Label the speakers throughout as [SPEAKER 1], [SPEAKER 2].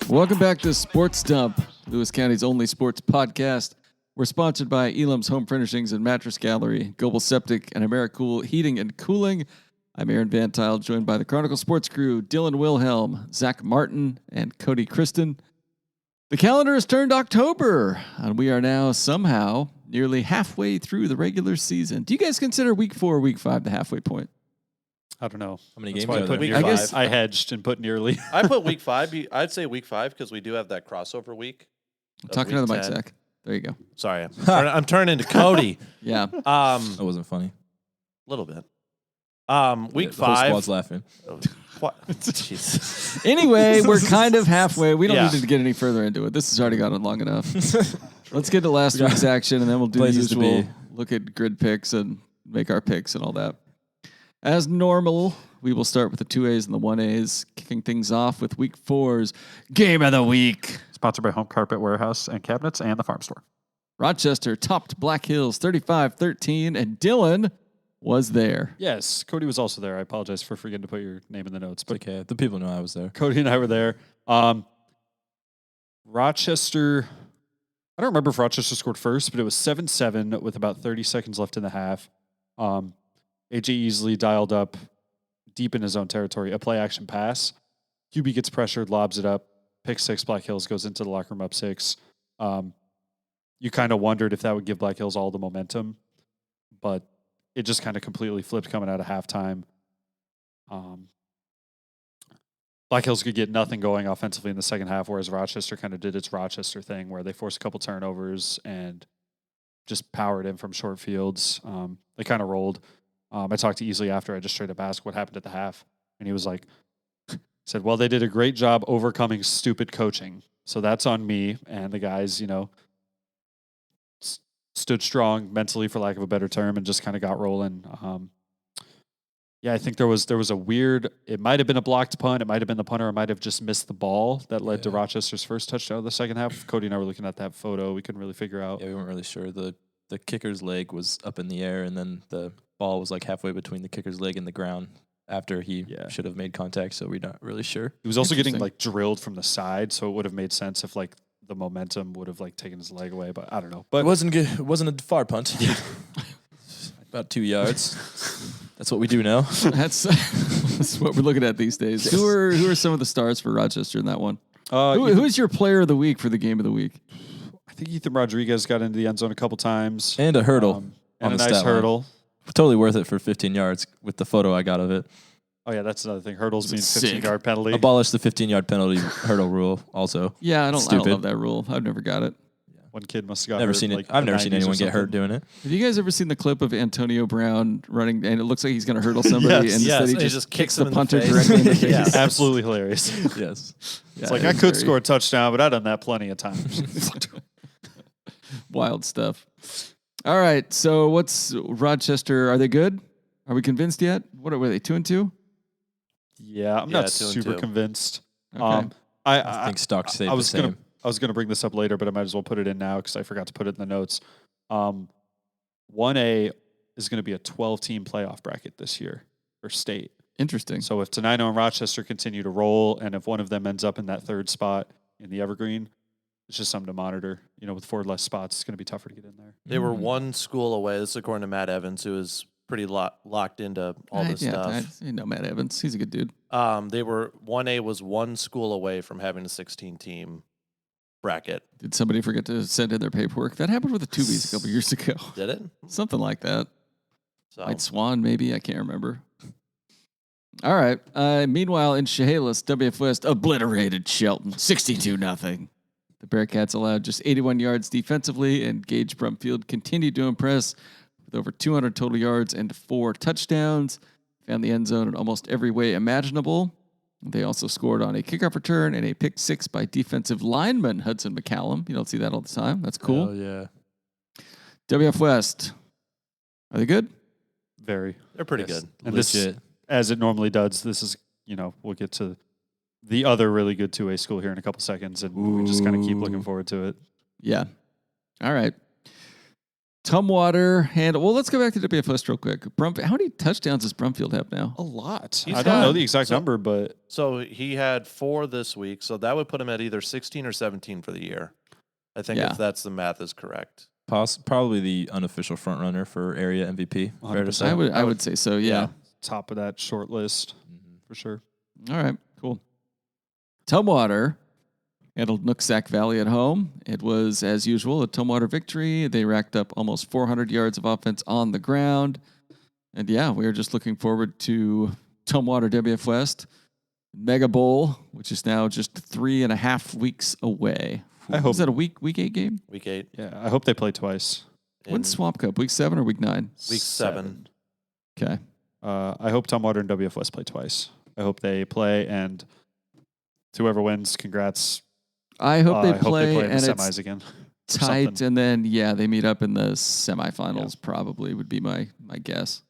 [SPEAKER 1] Welcome back to Sports Dump, Lewis County's only sports podcast. We're sponsored by Elam's Home Furnishings and Mattress Gallery, Global Septic, and AmeriCool Heating and Cooling. I'm Aaron Van Tile, joined by the Chronicle Sports crew, Dylan Wilhelm, Zach Martin, and Cody Kristen. The calendar has turned October, and we are now somehow nearly halfway through the regular season. Do you guys consider week 4 or week 5 the halfway point?
[SPEAKER 2] I don't know.
[SPEAKER 3] How many games
[SPEAKER 2] I
[SPEAKER 3] are
[SPEAKER 2] put
[SPEAKER 3] there?
[SPEAKER 2] I guess I hedged and put nearly.
[SPEAKER 4] I put week 5. I'd say week 5 because we do have that crossover week.
[SPEAKER 1] Talking to the mic, Zach. There you go.
[SPEAKER 4] Sorry, I'm turning into Cody.
[SPEAKER 1] Yeah.
[SPEAKER 3] That wasn't funny.
[SPEAKER 4] A little bit. Week
[SPEAKER 3] The whole
[SPEAKER 4] 5.
[SPEAKER 3] squad's laughing.
[SPEAKER 4] What? Jeez.
[SPEAKER 1] Anyway, we're kind of halfway. We don't
[SPEAKER 4] Yeah.
[SPEAKER 1] need to get any further into it. This has already gone on long enough. Let's get to last week's action, and then we'll do the
[SPEAKER 3] Places to
[SPEAKER 1] usual
[SPEAKER 3] be.
[SPEAKER 1] look at grid picks and make our picks and all that. As normal, we will start with the 2As and the 1As, kicking things off with week 4's Game of the Week.
[SPEAKER 2] Sponsored by Home Carpet Warehouse and Cabinets and the Farm Store.
[SPEAKER 1] Rochester topped Black Hills 35-13, and Dylan was there.
[SPEAKER 2] Yes, Cody was also there. I apologize for forgetting to put your name in the notes, but
[SPEAKER 3] Okay, the people know I was there.
[SPEAKER 2] Cody and I were there. Rochester, I don't remember if Rochester scored first, but it was 7-7 with about 30 seconds left in the half. AJ easily dialed up deep in his own territory, a play action pass. QB gets pressured, lobs it up, pick 6, Black Hills goes into the locker room up 6. You kind of wondered if that would give Black Hills all the momentum, but it just kind of completely flipped coming out of halftime. Black Hills could get nothing going offensively in the second half, whereas Rochester kind of did its Rochester thing where they forced a couple turnovers and just powered in from short fields. They kind of rolled. I talked to Easley after. I just straight up asked what happened at the half. And he was like, said, well, they did a great job overcoming stupid coaching. So that's on me. And the guys, stood strong mentally, for lack of a better term, and just kind of got rolling. I think there was a weird, it might have been a blocked punt. It might have been the punter. It might have just missed the ball that led to Rochester's first touchdown of the second half. Cody and I were looking at that photo. We couldn't really figure out.
[SPEAKER 3] Yeah, we weren't really sure. The kicker's leg was up in the air, and then the ball was like halfway between the kicker's leg and the ground after he should have made contact, so we're not really sure.
[SPEAKER 2] He was also getting like drilled from the side, so it would have made sense if like the momentum would have like taken his leg away, but I don't know. But
[SPEAKER 3] It wasn't good. It wasn't a far punt. About 2 yards. That's what we do now.
[SPEAKER 1] That's what we're looking at these days.
[SPEAKER 3] Yes.
[SPEAKER 1] Who are some of the stars for Rochester in that one?
[SPEAKER 2] Ethan,
[SPEAKER 1] Who is your player of the week for the Game of the Week?
[SPEAKER 2] I think Ethan Rodriguez got into the end zone a couple times.
[SPEAKER 3] And a hurdle.
[SPEAKER 2] And
[SPEAKER 3] on
[SPEAKER 2] a
[SPEAKER 3] the
[SPEAKER 2] nice
[SPEAKER 3] stat line.
[SPEAKER 2] hurdle.
[SPEAKER 3] Totally worth it for 15 yards with the photo I got of it.
[SPEAKER 2] Oh, yeah, that's another thing. Hurdles means
[SPEAKER 1] Sick.
[SPEAKER 2] 15-yard penalty.
[SPEAKER 3] Abolish the 15-yard penalty hurdle rule also.
[SPEAKER 1] Yeah, I don't
[SPEAKER 3] Stupid.
[SPEAKER 1] love that rule. I've never got it.
[SPEAKER 2] One kid must have got
[SPEAKER 3] Never
[SPEAKER 2] hurt,
[SPEAKER 3] seen it.
[SPEAKER 2] like,
[SPEAKER 3] I've
[SPEAKER 2] the
[SPEAKER 3] never seen
[SPEAKER 2] 90s or
[SPEAKER 3] anyone get hurt
[SPEAKER 2] something.
[SPEAKER 3] doing it.
[SPEAKER 1] Have you guys ever seen the clip of Antonio Brown running, and it looks like he's going to hurdle somebody,
[SPEAKER 4] Yes,
[SPEAKER 1] and instead
[SPEAKER 4] yes,
[SPEAKER 1] he
[SPEAKER 4] he
[SPEAKER 1] just
[SPEAKER 4] kicks
[SPEAKER 1] kicks
[SPEAKER 4] him
[SPEAKER 1] the
[SPEAKER 4] in the
[SPEAKER 1] punter
[SPEAKER 4] face.
[SPEAKER 1] directly in the face?
[SPEAKER 4] Yeah.
[SPEAKER 2] Absolutely hilarious.
[SPEAKER 3] Yes.
[SPEAKER 2] It's like, I could score a touchdown, but I've done that plenty of times.
[SPEAKER 1] Wild stuff. All right, so what's Rochester? Are they good? Are we convinced yet? What were they, 2-2?
[SPEAKER 2] Yeah, I'm
[SPEAKER 4] Yeah,
[SPEAKER 2] not
[SPEAKER 4] 2-2.
[SPEAKER 2] super convinced.
[SPEAKER 1] Okay.
[SPEAKER 3] I think stock stayed the same.
[SPEAKER 2] I was gonna bring this up later, but I might as well put it in now because I forgot to put it in the notes. 1A is going to be a 12-team playoff bracket this year for state.
[SPEAKER 1] Interesting.
[SPEAKER 2] So if Tenino and Rochester continue to roll, and if one of them ends up in that third spot in the Evergreen, it's just something to monitor. With 4 less spots, it's going to be tougher to get in there.
[SPEAKER 4] They were one school away. This is according to Matt Evans, who is pretty locked into all this stuff.
[SPEAKER 1] I know Matt Evans. He's a good dude.
[SPEAKER 4] They were 1A was one school away from having a 16-team bracket.
[SPEAKER 1] Did somebody forget to send in their paperwork? That happened with the 2Bs a couple years ago.
[SPEAKER 4] Did it?
[SPEAKER 1] Something like that.
[SPEAKER 4] So
[SPEAKER 1] White Swan, maybe. I can't remember. All right. Meanwhile, in Chehalis, WF West obliterated Shelton 62-0. The Bearcats allowed just 81 yards defensively, and Gage Brumfield continued to impress with over 200 total yards and 4 touchdowns. Found the end zone in almost every way imaginable. They also scored on a kickoff return and a pick 6 by defensive lineman Hudson McCallum. You don't see that all the time. That's cool.
[SPEAKER 3] Oh, yeah.
[SPEAKER 1] WF West, are they good?
[SPEAKER 2] Very.
[SPEAKER 4] they're pretty
[SPEAKER 3] Yes.
[SPEAKER 4] good.
[SPEAKER 2] And
[SPEAKER 3] Legit.
[SPEAKER 2] this, as it normally does, this is, we'll get to the other really good 2A school here in a couple seconds, and we just kind of keep looking forward to it.
[SPEAKER 1] Yeah. All right. Tumwater handle. Well, let's go back to WFS real quick. How many touchdowns does Brumfield have now?
[SPEAKER 2] A lot.
[SPEAKER 4] He's
[SPEAKER 2] I don't know
[SPEAKER 4] got-
[SPEAKER 2] the exact number, but
[SPEAKER 4] So he had 4 this week, so that would put him at either 16 or 17 for the year. I think
[SPEAKER 1] Yeah.
[SPEAKER 4] if that's the math is correct.
[SPEAKER 3] Probably the unofficial front runner for area MVP. Fair to
[SPEAKER 2] 100%.
[SPEAKER 3] say.
[SPEAKER 1] I would say so. Yeah.
[SPEAKER 2] top of that short list for sure.
[SPEAKER 1] All right. Cool. Tumwater handled Nooksack Valley at home. It was, as usual, a Tumwater victory. They racked up almost 400 yards of offense on the ground. And yeah, we are just looking forward to Tumwater WF West Mega Bowl, which is now just 3.5 weeks away.
[SPEAKER 2] I hope-
[SPEAKER 1] Is that a week 8 game?
[SPEAKER 4] Week 8.
[SPEAKER 2] Yeah, I hope they play twice.
[SPEAKER 1] When's Swamp Cup? Week 7 or week 9?
[SPEAKER 4] Week 7.
[SPEAKER 1] Okay.
[SPEAKER 2] I hope Tumwater and WF West play twice. I hope they play, and whoever wins, congrats.
[SPEAKER 1] I hope they play,
[SPEAKER 2] in the
[SPEAKER 1] and
[SPEAKER 2] semis
[SPEAKER 1] it's
[SPEAKER 2] again.
[SPEAKER 1] tight,
[SPEAKER 2] something.
[SPEAKER 1] and then they meet up in the semifinals. Probably would be my guess.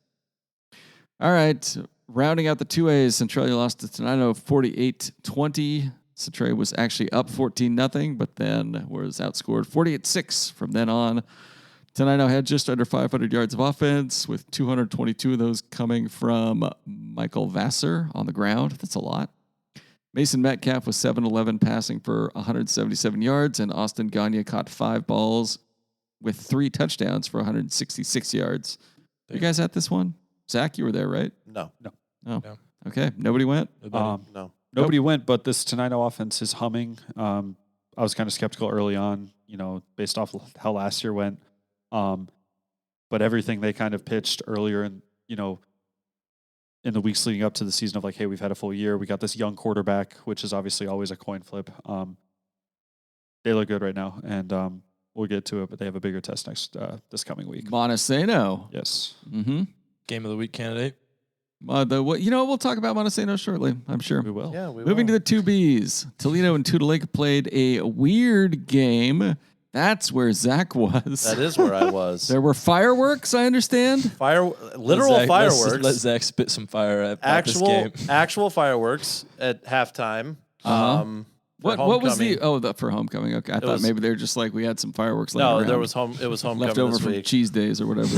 [SPEAKER 1] All right, rounding out the 2As, Centralia lost to Tenino 48-20. Centralia was actually up 14-0, but then was outscored 48-6 from then on. Tenino had just under 500 yards of offense, with 222 of those coming from Michael Vassar on the ground. That's a lot. Mason Metcalf was 7-11 passing for 177 yards, and Austin Gagne caught 5 balls with 3 touchdowns for 166 yards. You guys at this one? Zach, you were there, right?
[SPEAKER 4] No.
[SPEAKER 1] Oh,
[SPEAKER 3] No.
[SPEAKER 1] okay. Nobody went?
[SPEAKER 4] No.
[SPEAKER 2] Nobody went, but this Tenino offense is humming. I was kind of skeptical early on, based off how last year went. But everything they kind of pitched earlier in the weeks leading up to the season of like, hey, we've had a full year. We got this young quarterback, which is obviously always a coin flip. They look good right now, and we'll get to it, but they have a bigger test this coming week.
[SPEAKER 1] Montesano.
[SPEAKER 2] Yes.
[SPEAKER 1] Mm-hmm.
[SPEAKER 3] Game of the week candidate.
[SPEAKER 1] We'll talk about Montesano shortly, I'm sure.
[SPEAKER 2] We will.
[SPEAKER 4] Yeah, we
[SPEAKER 1] Moving
[SPEAKER 4] will.
[SPEAKER 1] to the 2Bs, Toledo and Tudor Lake played a weird game. That's where Zach was.
[SPEAKER 4] That is where I was.
[SPEAKER 1] There were fireworks, I understand.
[SPEAKER 4] Literal fireworks.
[SPEAKER 3] Let Zach spit some fire at this game.
[SPEAKER 4] Actual fireworks at halftime.
[SPEAKER 1] Uh-huh.
[SPEAKER 4] For
[SPEAKER 1] What was
[SPEAKER 4] homecoming.
[SPEAKER 1] for homecoming? Okay, I thought
[SPEAKER 4] was-
[SPEAKER 1] maybe they were just like we had some fireworks. laying
[SPEAKER 4] No,
[SPEAKER 1] around,
[SPEAKER 4] it was homecoming
[SPEAKER 1] left over
[SPEAKER 4] this
[SPEAKER 1] from
[SPEAKER 4] week.
[SPEAKER 1] cheese days or whatever.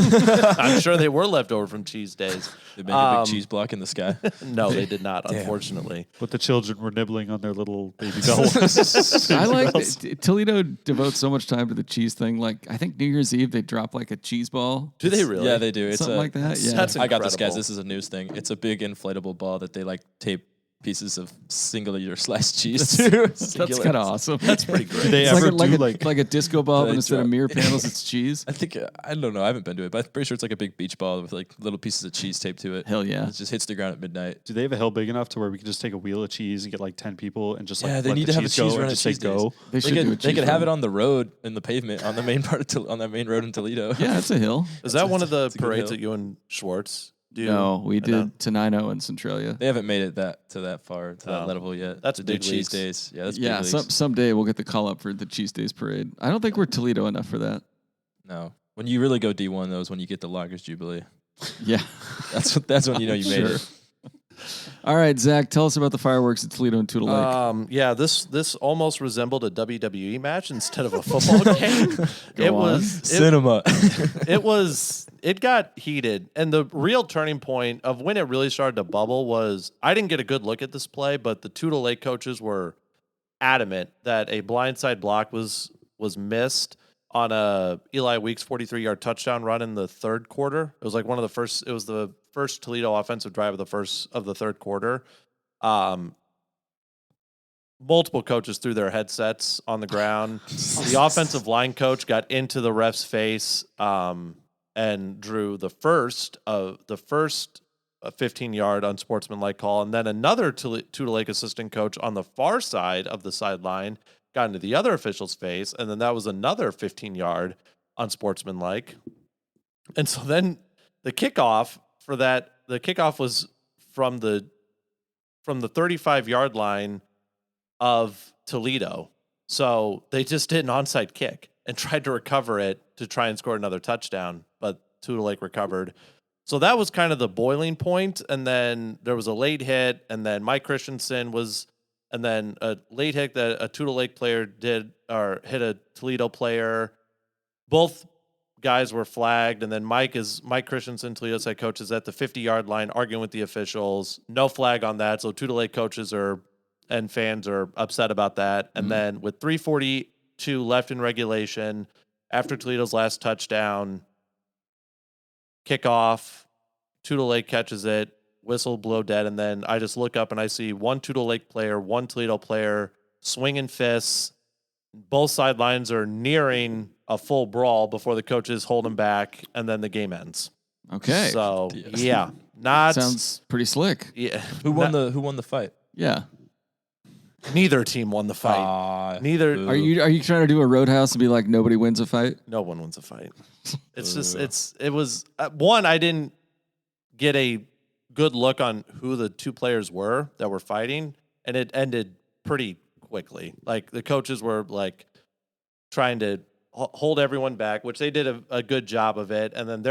[SPEAKER 4] I'm sure they were left over from cheese days.
[SPEAKER 3] They make a big cheese block in the sky.
[SPEAKER 4] No, they did not,
[SPEAKER 3] Damn.
[SPEAKER 4] unfortunately.
[SPEAKER 2] But the children were nibbling on their little baby bells.
[SPEAKER 1] I like Toledo devotes so much time to the cheese thing. Like I think New Year's Eve they drop like a cheese ball.
[SPEAKER 4] Do they really?
[SPEAKER 3] Yeah, they do. It's
[SPEAKER 1] Something like that. Yeah.
[SPEAKER 4] That's
[SPEAKER 3] I got this, guys.
[SPEAKER 4] incredible.
[SPEAKER 3] This is a news thing. It's a big inflatable ball that they like tape pieces of singular sliced cheese to.
[SPEAKER 1] That's kind of awesome.
[SPEAKER 4] That's pretty great.
[SPEAKER 2] Do they
[SPEAKER 1] It's
[SPEAKER 2] ever
[SPEAKER 1] like,
[SPEAKER 2] do
[SPEAKER 1] like a disco ball,
[SPEAKER 3] They
[SPEAKER 1] but instead of
[SPEAKER 3] drop-
[SPEAKER 1] mirror panels, it's cheese.
[SPEAKER 3] I think I don't know. I haven't been to it, but I'm pretty sure it's like a big beach ball with like little pieces of cheese taped to it.
[SPEAKER 1] Hell yeah.
[SPEAKER 3] It just hits the ground at midnight.
[SPEAKER 2] Do they have a hill big enough to where we can just take a wheel of cheese and get like 10 people and just like
[SPEAKER 3] Yeah, they
[SPEAKER 2] let
[SPEAKER 3] need
[SPEAKER 2] the
[SPEAKER 3] to have a
[SPEAKER 2] cheese
[SPEAKER 3] cheese
[SPEAKER 2] go
[SPEAKER 3] run
[SPEAKER 2] and
[SPEAKER 3] at
[SPEAKER 2] just say
[SPEAKER 3] cheese days.
[SPEAKER 2] go?
[SPEAKER 1] They
[SPEAKER 3] They
[SPEAKER 1] should do a
[SPEAKER 3] could, they
[SPEAKER 1] cheese
[SPEAKER 3] could have
[SPEAKER 1] run.
[SPEAKER 3] it on the road in the pavement on the main part of on that main road in Toledo.
[SPEAKER 1] Yeah, it's a hill.
[SPEAKER 4] Is that one of the
[SPEAKER 3] it's a good
[SPEAKER 4] parades
[SPEAKER 3] hill.
[SPEAKER 4] that you and Schwartz do?
[SPEAKER 1] No, we
[SPEAKER 4] I know.
[SPEAKER 1] did Tenino and Centralia.
[SPEAKER 3] They haven't made it that far to that
[SPEAKER 4] Oh.
[SPEAKER 3] level yet.
[SPEAKER 4] That's
[SPEAKER 3] to do
[SPEAKER 4] big
[SPEAKER 3] cheese
[SPEAKER 4] leagues.
[SPEAKER 3] days. Yeah, that's
[SPEAKER 1] Yeah,
[SPEAKER 3] big leagues.
[SPEAKER 1] someday we'll get the call up for the Cheese Days parade. I don't think we're Toledo enough for that.
[SPEAKER 3] No, when you really go D1, though, is when you get the Loggers Jubilee.
[SPEAKER 1] Yeah.
[SPEAKER 3] That's when you know you made
[SPEAKER 1] Sure.
[SPEAKER 3] it.
[SPEAKER 1] All right, Zach, tell us about the fireworks at Toledo and Tudor Lake.
[SPEAKER 4] Yeah, this almost resembled a WWE match instead of a football game.
[SPEAKER 1] Go on.
[SPEAKER 3] Cinema.
[SPEAKER 4] It got heated, and the real turning point of when it really started to bubble was I didn't get a good look at this play, but the Tudor Lake coaches were adamant that a blindside block was missed on a Eli Weeks 43-yard touchdown run in the third quarter. It was like one of the first. It was the first Toledo offensive drive of the third quarter. Multiple coaches threw their headsets on the ground. The offensive line coach got into the ref's face and drew the first 15-yard unsportsmanlike call, and then another Tudor Lake assistant coach on the far side of the sideline got into the other official's face, and then that was another 15-yard unsportsmanlike. And so then the kickoff was from the 35-yard line of Toledo. So they just did an onside kick and tried to recover it to try and score another touchdown, but Tudor Lake recovered. So that was kind of the boiling point. And then there was a late hit, and then Mike Christensen and then a late hit that a Tudor Lake player did or hit a Toledo player. Both guys were flagged, and then Mike Christensen, Toledo's head coach, is at the 50-yard line arguing with the officials. No flag on that, so Tutor Lake coaches and fans are upset about that. And then with 3:42 left in regulation, after Toledo's last touchdown, kickoff, Tutor Lake catches it, whistle blow dead, and then I just look up and I see one Tutor Lake player, one Toledo player swinging fists. Both sidelines are nearing a full brawl before the coaches hold them back, and then the game ends.
[SPEAKER 1] Okay.
[SPEAKER 4] So
[SPEAKER 3] Yeah.
[SPEAKER 1] Sounds pretty slick.
[SPEAKER 4] Yeah.
[SPEAKER 3] Who won the fight?
[SPEAKER 1] Yeah.
[SPEAKER 4] Neither team won the fight. Neither.
[SPEAKER 3] boo.
[SPEAKER 1] Are you trying to do a roadhouse and be like nobody wins a fight?
[SPEAKER 4] No one wins a fight. It's just it was one. I didn't get a good look on who the two players were that were fighting, and it ended pretty quickly. Like the coaches were like trying to hold everyone back, which they did a good job of it. And then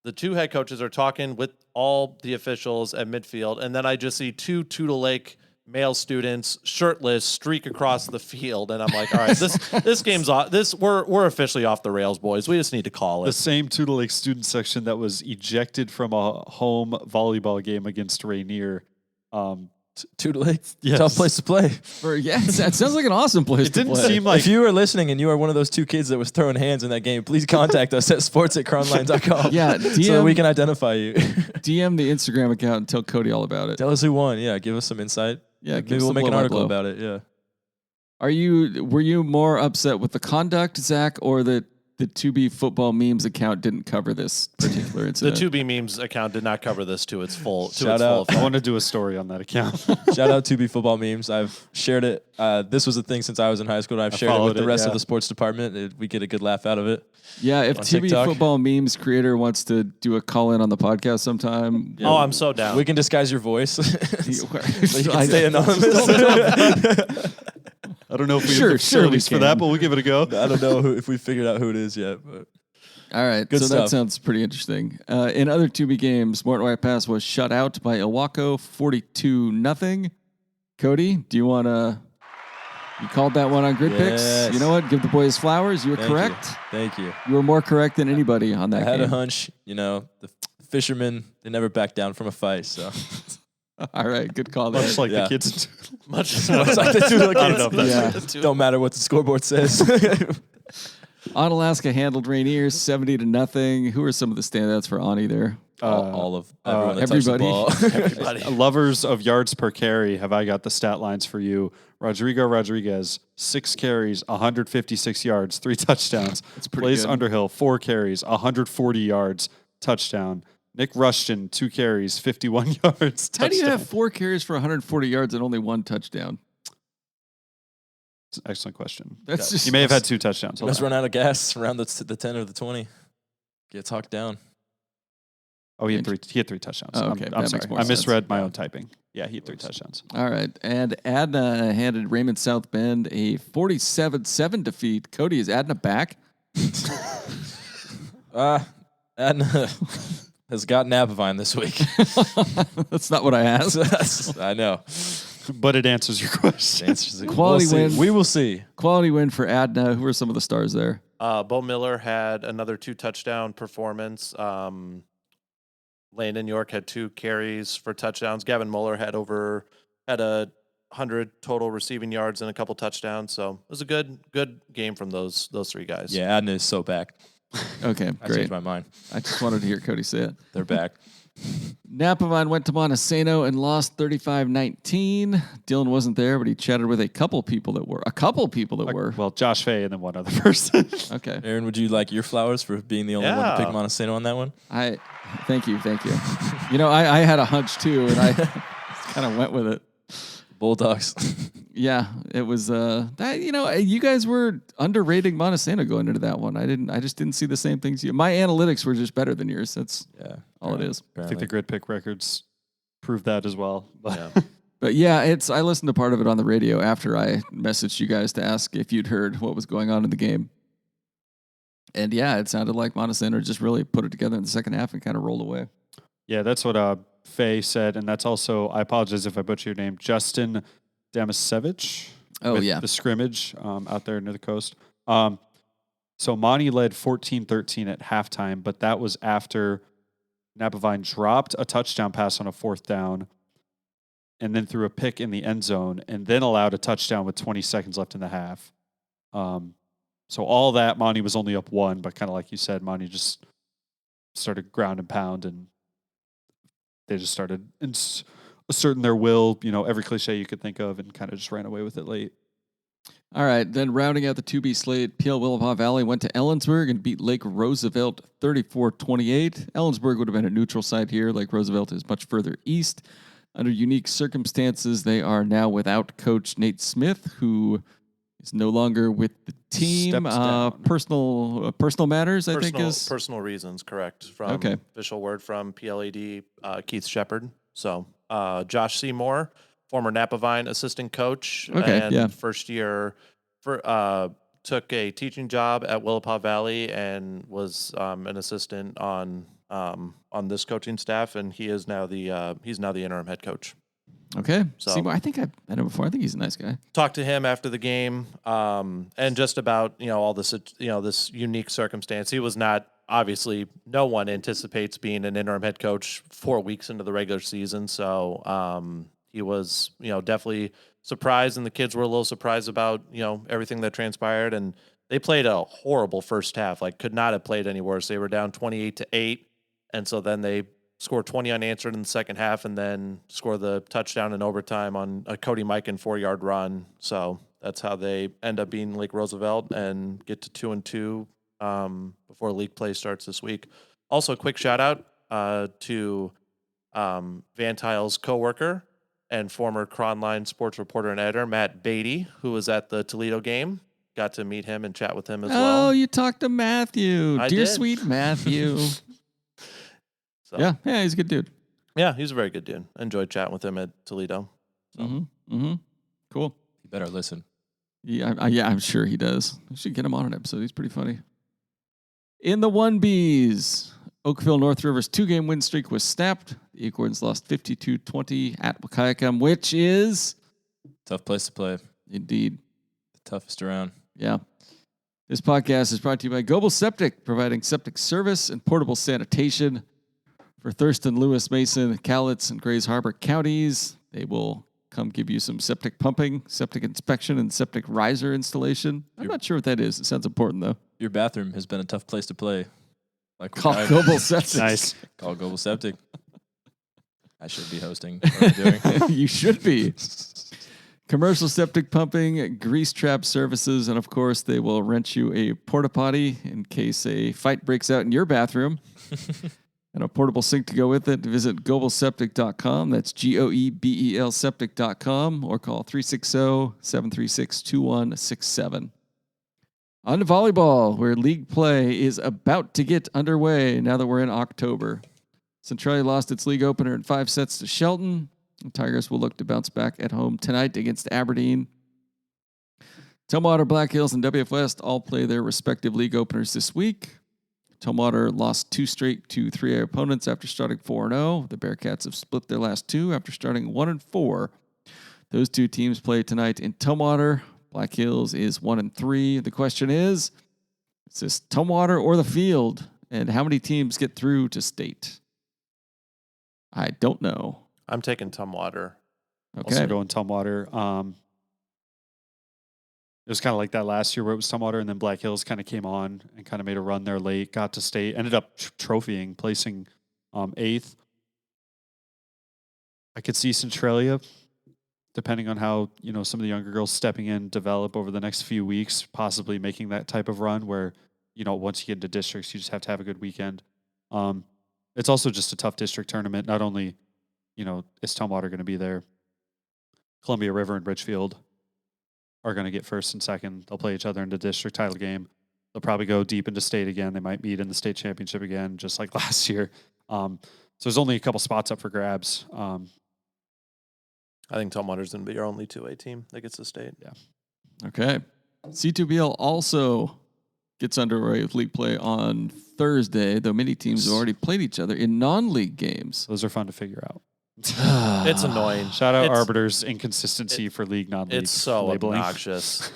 [SPEAKER 4] the two head coaches are talking with all the officials at midfield, and then I just see two Tutor Lake male students shirtless streak across the field, and I'm like, all right, this game's off. We're officially off the rails, boys. We just need to call it.
[SPEAKER 2] The same Tutor Lake student section that was ejected from a home volleyball game against Rainier.
[SPEAKER 3] Tutor Lake,
[SPEAKER 2] Yes.
[SPEAKER 3] tough place to play.
[SPEAKER 1] That sounds like an awesome place
[SPEAKER 2] It
[SPEAKER 1] to
[SPEAKER 2] didn't
[SPEAKER 1] play.
[SPEAKER 2] seem like
[SPEAKER 3] If you are listening and you are one of those two kids that was throwing hands in that game, please contact us at sports@cronline.com.
[SPEAKER 1] Yeah,
[SPEAKER 3] so that we can identify you.
[SPEAKER 1] DM the Instagram account and tell Cody all about it.
[SPEAKER 3] Tell us who won. Yeah, give us some insight.
[SPEAKER 1] Yeah,
[SPEAKER 3] Maybe we'll make an article about it. Yeah.
[SPEAKER 1] Were you more upset with the conduct, Zach, or that the 2B football memes account didn't cover this particular
[SPEAKER 4] The
[SPEAKER 1] incident?
[SPEAKER 4] 2B memes account did not cover this to its full.
[SPEAKER 3] Shout out.
[SPEAKER 2] I want to do a story on that account.
[SPEAKER 3] Shout out to B Football Memes. I've shared it. This was a thing since I was in high school. And I've shared it with
[SPEAKER 2] followed
[SPEAKER 3] the
[SPEAKER 2] it,
[SPEAKER 3] rest of
[SPEAKER 2] yeah.
[SPEAKER 3] the sports department. We get a good laugh out of it.
[SPEAKER 1] Yeah, if
[SPEAKER 3] on
[SPEAKER 1] 2B
[SPEAKER 3] TikTok.
[SPEAKER 1] football memes creator wants to do a call in on the podcast sometime,
[SPEAKER 4] Oh, I'm so down.
[SPEAKER 3] We can disguise your voice. so you can
[SPEAKER 1] I-
[SPEAKER 3] stay anonymous.
[SPEAKER 2] I don't know if we
[SPEAKER 1] Sure,
[SPEAKER 2] have the
[SPEAKER 1] sure we
[SPEAKER 2] facilities for
[SPEAKER 1] can.
[SPEAKER 2] that, but we'll give it a go.
[SPEAKER 3] I don't know if we figured out who it is yet. But
[SPEAKER 1] All right,
[SPEAKER 3] Good
[SPEAKER 1] so that
[SPEAKER 3] stuff.
[SPEAKER 1] sounds pretty interesting. In other 2B games, Morton White Pass was shut out by Ilwaco 42-0. Cody, do you want to... You called that one on Grid Picks.
[SPEAKER 3] Yes.
[SPEAKER 1] You know what? Give the boys flowers. You were
[SPEAKER 3] Thank you.
[SPEAKER 1] correct.
[SPEAKER 3] Thank you.
[SPEAKER 1] You were more correct than anybody on that
[SPEAKER 3] I had
[SPEAKER 1] game.
[SPEAKER 3] a hunch. The fishermen, they never back down from a fight. So
[SPEAKER 1] All right, good call there.
[SPEAKER 2] Much like
[SPEAKER 3] Yeah.
[SPEAKER 2] the kids.
[SPEAKER 4] Much
[SPEAKER 3] it's like the two
[SPEAKER 2] I don't know if that's
[SPEAKER 1] Yeah.
[SPEAKER 3] Don't matter what the scoreboard says.
[SPEAKER 1] Onalaska handled Rainier 70-0. Who are some of the standouts for Ani there?
[SPEAKER 3] all of everyone that touched the
[SPEAKER 1] everybody.
[SPEAKER 3] ball.
[SPEAKER 4] Everybody.
[SPEAKER 2] Lovers of yards per carry, have I got the stat lines for you? Rodrigo Rodriguez, 6 carries, 156 yards, 3 touchdowns.
[SPEAKER 1] That's pretty
[SPEAKER 2] Blaze
[SPEAKER 1] good.
[SPEAKER 2] Underhill, 4 carries, 140 yards, touchdown. Nick Rushton, 2 carries, 51 yards, touchdown.
[SPEAKER 1] How do you have 4 carries for 140 yards and only 1 touchdown?
[SPEAKER 2] That's an excellent question.
[SPEAKER 1] That's just
[SPEAKER 2] He may have had 2 touchdowns. Hold
[SPEAKER 3] Let's
[SPEAKER 2] on.
[SPEAKER 3] run out of gas around the 10 or the 20. Get talked down.
[SPEAKER 2] Oh, he had 3 touchdowns.
[SPEAKER 1] Oh, okay.
[SPEAKER 2] I'm
[SPEAKER 1] That
[SPEAKER 2] sorry.
[SPEAKER 1] makes more
[SPEAKER 2] I
[SPEAKER 1] sense.
[SPEAKER 2] misread my own typing. Yeah, he had 3 touchdowns.
[SPEAKER 1] All right. And Adna handed Raymond South Bend a 47-7 defeat. Cody, is Adna back?
[SPEAKER 3] Adna has got Napavine this week.
[SPEAKER 1] That's not what I asked.
[SPEAKER 3] I know.
[SPEAKER 2] But it answers your question.
[SPEAKER 3] Answers it.
[SPEAKER 1] Quality
[SPEAKER 3] We'll
[SPEAKER 1] win.
[SPEAKER 3] see. We will see.
[SPEAKER 1] Quality win for Adna. Who are some of the stars there?
[SPEAKER 4] Bo Miller had another 2 touchdown performance. Landon York had 2 carries for touchdowns. Gavin Muller had 100 total receiving yards and a couple touchdowns. So it was a good game from those 3 guys.
[SPEAKER 3] Yeah, Adna is so back.
[SPEAKER 1] Okay,
[SPEAKER 3] I
[SPEAKER 1] great.
[SPEAKER 3] changed my mind.
[SPEAKER 1] I just wanted to hear Cody say it.
[SPEAKER 3] They're back.
[SPEAKER 1] Napavine went to Montesano and lost 35-19. Dylan wasn't there, but he chatted with a couple people that were.
[SPEAKER 2] Well, Josh Fay and then one other person.
[SPEAKER 1] Okay.
[SPEAKER 3] Aaron, would you like your flowers for being the only one to pick
[SPEAKER 4] Yeah.
[SPEAKER 3] Montesano on that one?
[SPEAKER 1] Thank you. You know, I had a hunch too, and I kind of went with it.
[SPEAKER 3] Bulldogs.
[SPEAKER 1] Yeah, it was that. You know, you guys were underrating Montesano going into that one. I just didn't see the same things you. My analytics were just better than yours. That's
[SPEAKER 3] Yeah.
[SPEAKER 1] all it is.
[SPEAKER 2] I think the grid pick records prove that as well. But
[SPEAKER 4] Yeah.
[SPEAKER 1] But yeah, I listened to part of it on the radio after I messaged you guys to ask if you'd heard what was going on in the game. And yeah, it sounded like Montesano just really put it together in the second half and kind of rolled away.
[SPEAKER 2] yeah, that's what Faye said. And that's also, I apologize if I butcher your name, Justin Damasevich.
[SPEAKER 1] Oh,
[SPEAKER 2] with
[SPEAKER 1] yeah.
[SPEAKER 2] the scrimmage out there near the coast. So Monty led 14-13 at halftime, but that was after Napavine dropped a touchdown pass on a 4th down and then threw a pick in the end zone and then allowed a touchdown with 20 seconds left in the half. So all that, Monty was only up 1, but kind of like you said, Monty just started ground and pound, and they just started asserting their will, every cliche you could think of, and kind of just ran away with it late.
[SPEAKER 1] All right, then rounding out the 2B slate, PL Willapa Valley went to Ellensburg and beat Lake Roosevelt 34-28. Ellensburg would have been a neutral site here. Lake Roosevelt is much further east. Under unique circumstances, they are now without coach Nate Smith, who is no longer with the team. Personal matters, I think is
[SPEAKER 4] personal reasons. Correct. From official word from PLAD Keith Shepard. So Josh Seymour, former Napavine assistant coach, first year took a teaching job at Willapa Valley and was an assistant on this coaching staff, and he's now the interim head coach.
[SPEAKER 1] Okay.
[SPEAKER 4] So
[SPEAKER 1] Seymour, I think I've met him before. I think he's a nice guy.
[SPEAKER 4] Talked to him after the game, and just about all this this unique circumstance. He was not, obviously, no one anticipates being an interim head coach 4 weeks into the regular season. So he was definitely surprised, and the kids were a little surprised about everything that transpired. And they played a horrible first half, like could not have played any worse. They were down 28-8, and so then they scored 20 unanswered in the second half, and then score the touchdown in overtime on a Cody Mikan 4-yard run. So that's how they end up being Lake Roosevelt and get to 2-2 before league play starts this week. Also, a quick shout out to Van Tile's coworker and former Cronline sports reporter and editor Matt Beatty, who was at the Toledo game. Got to meet him and chat with him as well.
[SPEAKER 1] Oh, you talked to Matthew.
[SPEAKER 4] I
[SPEAKER 1] Dear
[SPEAKER 4] did.
[SPEAKER 1] sweet Matthew.
[SPEAKER 4] So,
[SPEAKER 1] yeah, he's a good dude.
[SPEAKER 4] Yeah, he's a very good dude. Enjoyed chatting with him at Toledo. So.
[SPEAKER 1] Cool.
[SPEAKER 3] You better listen.
[SPEAKER 1] Yeah, I'm sure he does. We should get him on an episode. He's pretty funny. In the 1Bs, Oakville North River's 2-game win streak was snapped. The Acorns lost 52-20 at Wahkiakum, which is...
[SPEAKER 3] Tough place to play.
[SPEAKER 1] Indeed.
[SPEAKER 3] The toughest around.
[SPEAKER 1] Yeah. This podcast is brought to you by Global Septic, providing septic service and portable sanitation for Thurston, Lewis, Mason, Cowlitz, and Grays Harbor counties. They will come give you some septic pumping, septic inspection, and septic riser installation. I'm not sure what that is. It sounds important, though.
[SPEAKER 3] Your bathroom has been a tough place to play. Like
[SPEAKER 1] Call Global Septic.
[SPEAKER 2] Nice.
[SPEAKER 3] Call Global Septic. I should be hosting. What am I doing?
[SPEAKER 1] You should be. Commercial septic pumping, grease trap services, and of course, they will rent you a porta potty in case a fight breaks out in your bathroom. And a portable sink to go with it. Visit globalseptic.com. That's GOEBEL septic.com, or call 360-736-2167. On to volleyball, where league play is about to get underway now that we're in October. Centralia lost its league opener in 5 sets to Shelton. The Tigers will look to bounce back at home tonight against Aberdeen. Tumwater, Black Hills, and WF West all play their respective league openers this week. Tumwater lost 2 straight to 3A opponents after starting 4-0. The Bearcats have split their last 2 after starting 1-4. Those 2 teams play tonight in Tumwater. Black Hills is 1-3. The question is this Tumwater or the field? And how many teams get through to state? I don't know.
[SPEAKER 4] I'm taking Tumwater.
[SPEAKER 1] Okay.
[SPEAKER 2] Also going Tumwater. It was kind of like that last year where it was Tumwater, and then Black Hills kind of came on and kind of made a run there late, got to state, ended up trophying, placing 8th. I could see Centralia, depending on how some of the younger girls stepping in develop over the next few weeks, possibly making that type of run where once you get into districts, you just have to have a good weekend. It's also just a tough district tournament. Not only is Tumwater going to be there, Columbia River and Richfield are going to get first and second. They'll play each other in the district title game. They'll probably go deep into state again. They might meet in the state championship again, just like last year. So there's only a couple spots up for grabs.
[SPEAKER 4] I think Tumwater's going to be your only 2A team that gets to state.
[SPEAKER 2] Yeah.
[SPEAKER 1] Okay. C2BL also gets underway with league play on Thursday, though many teams have already played each other in non-league games.
[SPEAKER 2] Those are fun to figure out.
[SPEAKER 4] It's annoying.
[SPEAKER 2] Shout out Arbiter's inconsistency for league, non-league.
[SPEAKER 4] It's so
[SPEAKER 2] labeling.
[SPEAKER 4] obnoxious.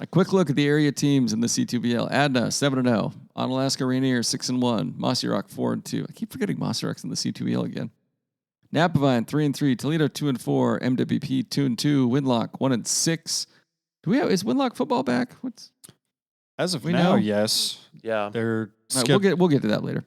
[SPEAKER 1] A quick look at the area teams in the C2BL. Adna 7-0, Onalaska Rainier 6-1, Mossy Rock 4-2. I keep forgetting Mossy Rock's in the C2BL again. Napavine 3-3, Toledo 2-4, MWP 2-2, Winlock 1-6. Is Winlock football back?
[SPEAKER 2] As of
[SPEAKER 1] We
[SPEAKER 2] now,
[SPEAKER 1] know.
[SPEAKER 2] yes.
[SPEAKER 4] Yeah.
[SPEAKER 2] They're
[SPEAKER 1] All right, we'll get to that later.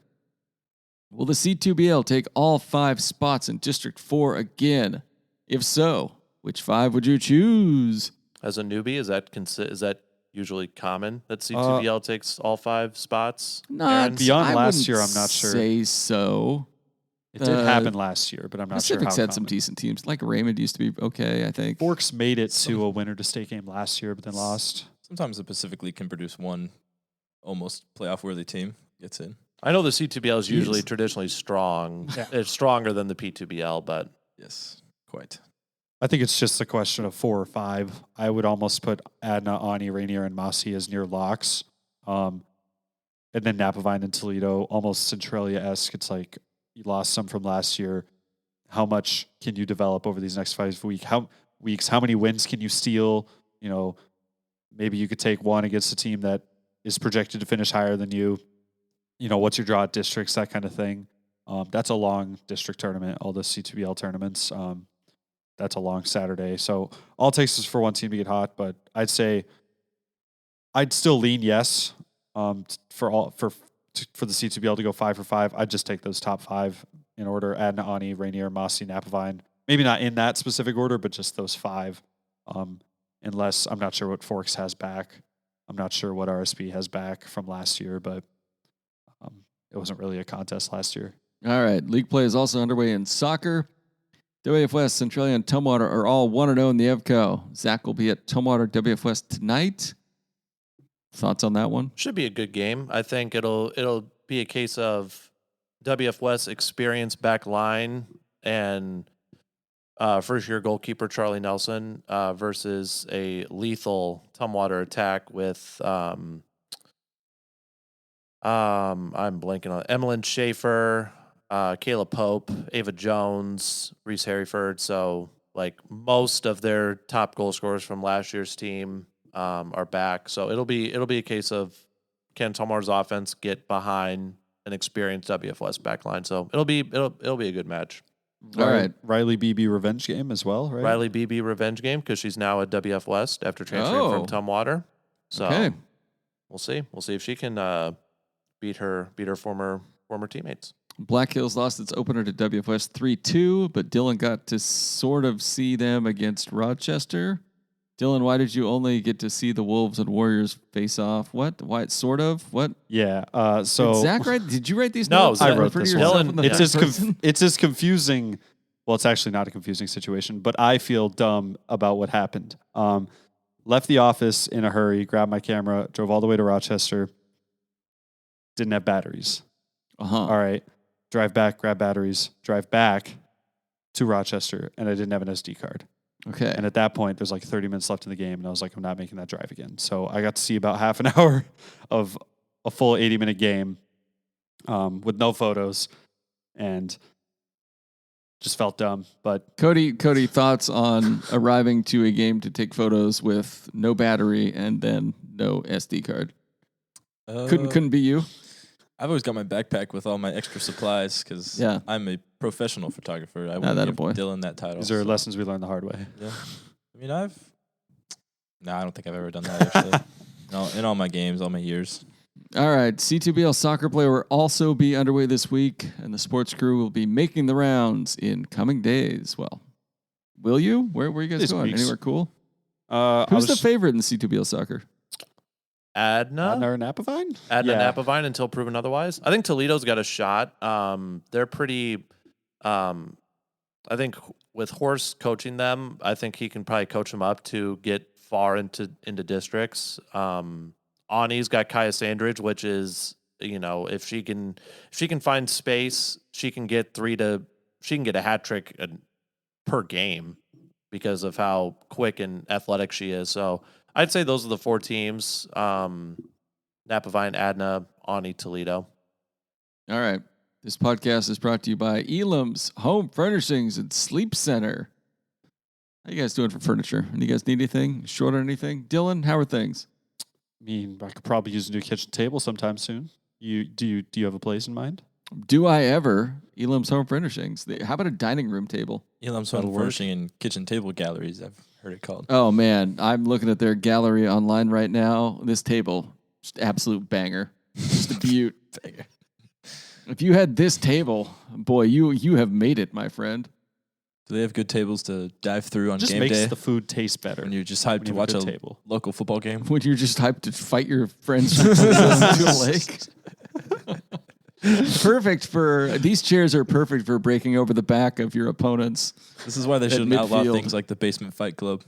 [SPEAKER 1] Will the C2BL take all 5 spots in District 4 again? If so, which 5 would you choose?
[SPEAKER 4] As a newbie, is that usually common that C2BL takes all 5 spots?
[SPEAKER 1] Not
[SPEAKER 2] beyond
[SPEAKER 1] I
[SPEAKER 2] last
[SPEAKER 1] wouldn't
[SPEAKER 2] year, I'm not sure.
[SPEAKER 1] Say so.
[SPEAKER 2] It did happen last year, but I'm not sure how
[SPEAKER 1] Pacific's had some
[SPEAKER 2] common.
[SPEAKER 1] decent teams. Like Raymond used to be okay, I think.
[SPEAKER 2] Forks made it to a winner to state game last year, but then lost.
[SPEAKER 3] Sometimes the Pacific League can produce one almost playoff-worthy team gets in.
[SPEAKER 4] I know the C2BL is usually
[SPEAKER 1] Jeez.
[SPEAKER 4] traditionally strong.
[SPEAKER 2] Yeah.
[SPEAKER 4] It's stronger than the P2BL, but
[SPEAKER 3] Yes, quite.
[SPEAKER 2] I think it's just a question of 4 or 5. I would almost put Adna, Ani, Rainier, and Mossy as near locks. And then Napavine and Toledo, almost Centralia-esque. It's like you lost some from last year. How much can you develop over these next 5 weeks? How many wins can you steal? You know, maybe you could take one against a team that is projected to finish higher than you. You know, what's your draw at districts, that kind of thing. That's a long district tournament, all the C2BL tournaments. That's a long Saturday. So all it takes is for one team to get hot, but I'd say I'd still lean yes for the C2BL to go 5 for 5. I'd just take those top 5 in order: Adna, Ani, Rainier, Mossy, Napavine. Maybe not in that specific order, but just those 5. Unless I'm not sure what Forks has back. I'm not sure what RSP has back from last year, but it wasn't really a contest last year.
[SPEAKER 1] All right. League play is also underway in soccer. WF West, Centralia, and Tumwater are all 1-0 in the EVCO. Zach will be at Tumwater WF West tonight. Thoughts on that one?
[SPEAKER 4] should be a good game. I think it'll be a case of WF West experienced back line and first-year goalkeeper Charlie Nelson versus a lethal Tumwater attack with I'm blanking on Emmeline Schaefer, Kayla Pope, Ava Jones, Reese Harryford. So like most of their top goal scorers from last year's team are back. So it'll be a case of can Tumwater's offense get behind an experienced WF West backline. So it'll be a good match.
[SPEAKER 1] All right.
[SPEAKER 2] Riley BB revenge game as well, right?
[SPEAKER 4] Riley BB revenge game because she's now at WF West after transferring from Tumwater. So
[SPEAKER 1] Okay.
[SPEAKER 4] we'll see. We'll see if she can beat her former teammates.
[SPEAKER 1] Black Hills lost its opener to WF West 3-2, but Dylan got to sort of see them against Rochester. Dylan, why did you only get to see the Wolves and Warriors face off? What? Why? Sort of? What?
[SPEAKER 2] Yeah.
[SPEAKER 1] Did Zach write? Did you write these
[SPEAKER 4] No,
[SPEAKER 1] notes?
[SPEAKER 4] I
[SPEAKER 2] wrote
[SPEAKER 1] For
[SPEAKER 2] this
[SPEAKER 1] yourself
[SPEAKER 4] one.
[SPEAKER 1] in the
[SPEAKER 2] it's
[SPEAKER 1] third
[SPEAKER 2] as
[SPEAKER 1] person?
[SPEAKER 2] it's as confusing. Well, it's actually not a confusing situation, but I feel dumb about what happened. Left the office in a hurry, grabbed my camera, drove all the way to Rochester. Didn't have batteries.
[SPEAKER 1] Uh-huh.
[SPEAKER 2] All right. Drive back, grab batteries, drive back to Rochester, and I didn't have an SD card.
[SPEAKER 1] Okay.
[SPEAKER 2] And at that point, there's like 30 minutes left in the game, and I was like, I'm not making that drive again. So I got to see about half an hour of a full 80-minute game with no photos, and just felt dumb. But
[SPEAKER 1] Cody, thoughts on arriving to a game to take photos with no battery and then no SD card? Couldn't be you.
[SPEAKER 3] I've always got my backpack with all my extra supplies because
[SPEAKER 1] Yeah.
[SPEAKER 3] I'm a professional photographer. I
[SPEAKER 1] that
[SPEAKER 3] wouldn't
[SPEAKER 1] a
[SPEAKER 3] give
[SPEAKER 1] boy.
[SPEAKER 3] Dylan that title.
[SPEAKER 2] these are
[SPEAKER 3] so,
[SPEAKER 2] lessons we learned the hard way.
[SPEAKER 3] Yeah. I mean, I don't think I've ever done that actually. In all my games, all my years.
[SPEAKER 1] All right, C2BL soccer play will also be underway this week, and the sports crew will be making the rounds in coming days. Well, will you? Where are you guys
[SPEAKER 2] These
[SPEAKER 1] going?
[SPEAKER 2] weeks.
[SPEAKER 1] Anywhere cool?
[SPEAKER 2] I
[SPEAKER 1] Who's the
[SPEAKER 2] was-
[SPEAKER 1] favorite in C2BL soccer?
[SPEAKER 4] Adna
[SPEAKER 2] Adna or Napavine?
[SPEAKER 4] Napavine until proven otherwise. I think Toledo's got a shot. They're pretty. I think with Horst coaching them, I think he can probably coach them up to get far into districts. Ani's got Kaya Sandridge, which is if she can find space, she can get a hat trick per game because of how quick and athletic she is. So I'd say those are the 4 teams: Napavine, Adna, Ani, Toledo.
[SPEAKER 1] All right. This podcast is brought to you by Elam's Home Furnishings and Sleep Center. How you guys doing for furniture? And you guys need anything? Short on anything? Dylan, how are things?
[SPEAKER 2] I mean, I could probably use a new kitchen table sometime soon. Do you have a place in mind?
[SPEAKER 1] Do I ever? Elam's Home Furnishings. How about a dining room table?
[SPEAKER 3] Elam's
[SPEAKER 2] That'll
[SPEAKER 3] Home
[SPEAKER 2] work.
[SPEAKER 3] Furnishing and Kitchen Table Galleries, I've heard it called.
[SPEAKER 1] Oh, man. I'm looking at their gallery online right now. This table, just absolute banger. Just a beaut.
[SPEAKER 3] Banger.
[SPEAKER 1] If you had this table, boy, you have made it, my friend.
[SPEAKER 3] Do they have good tables to dive through on
[SPEAKER 2] Just
[SPEAKER 3] game
[SPEAKER 2] makes
[SPEAKER 3] day
[SPEAKER 2] the food taste better.
[SPEAKER 3] when you're just hyped
[SPEAKER 2] when
[SPEAKER 3] to
[SPEAKER 2] you have
[SPEAKER 3] watch
[SPEAKER 2] a
[SPEAKER 3] a
[SPEAKER 2] good table.
[SPEAKER 3] local football game?
[SPEAKER 1] When you're just hyped to fight your friends to the lake. Perfect for these chairs are perfect for breaking over the back of your opponents.
[SPEAKER 3] This is why they
[SPEAKER 1] At
[SPEAKER 3] shouldn't outlaw
[SPEAKER 1] midfield.
[SPEAKER 3] things like the basement fight club.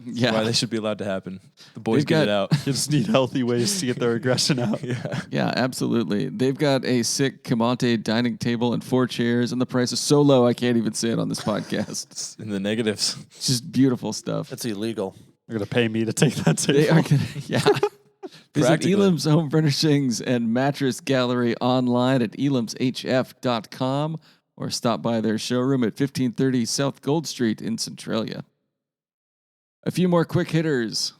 [SPEAKER 1] Yeah.
[SPEAKER 3] Why they should be allowed to happen. The boys
[SPEAKER 1] They've
[SPEAKER 3] get it
[SPEAKER 1] got-
[SPEAKER 3] out.
[SPEAKER 2] You just need healthy ways to get their aggression out.
[SPEAKER 3] Yeah.
[SPEAKER 1] Yeah, absolutely. They've got a sick Kamante dining table and 4 chairs, and the price is so low I can't even say it on this podcast.
[SPEAKER 3] It's in the negatives.
[SPEAKER 1] It's just beautiful stuff.
[SPEAKER 4] It's illegal.
[SPEAKER 2] They're gonna pay me to take that
[SPEAKER 1] They
[SPEAKER 2] table.
[SPEAKER 1] are gonna, yeah. Visit
[SPEAKER 3] Practically.
[SPEAKER 1] Elam's Home Furnishings and Mattress Gallery online at elamshf.com or stop by their showroom at 1530 South Gold Street in Centralia. A few more quick hitters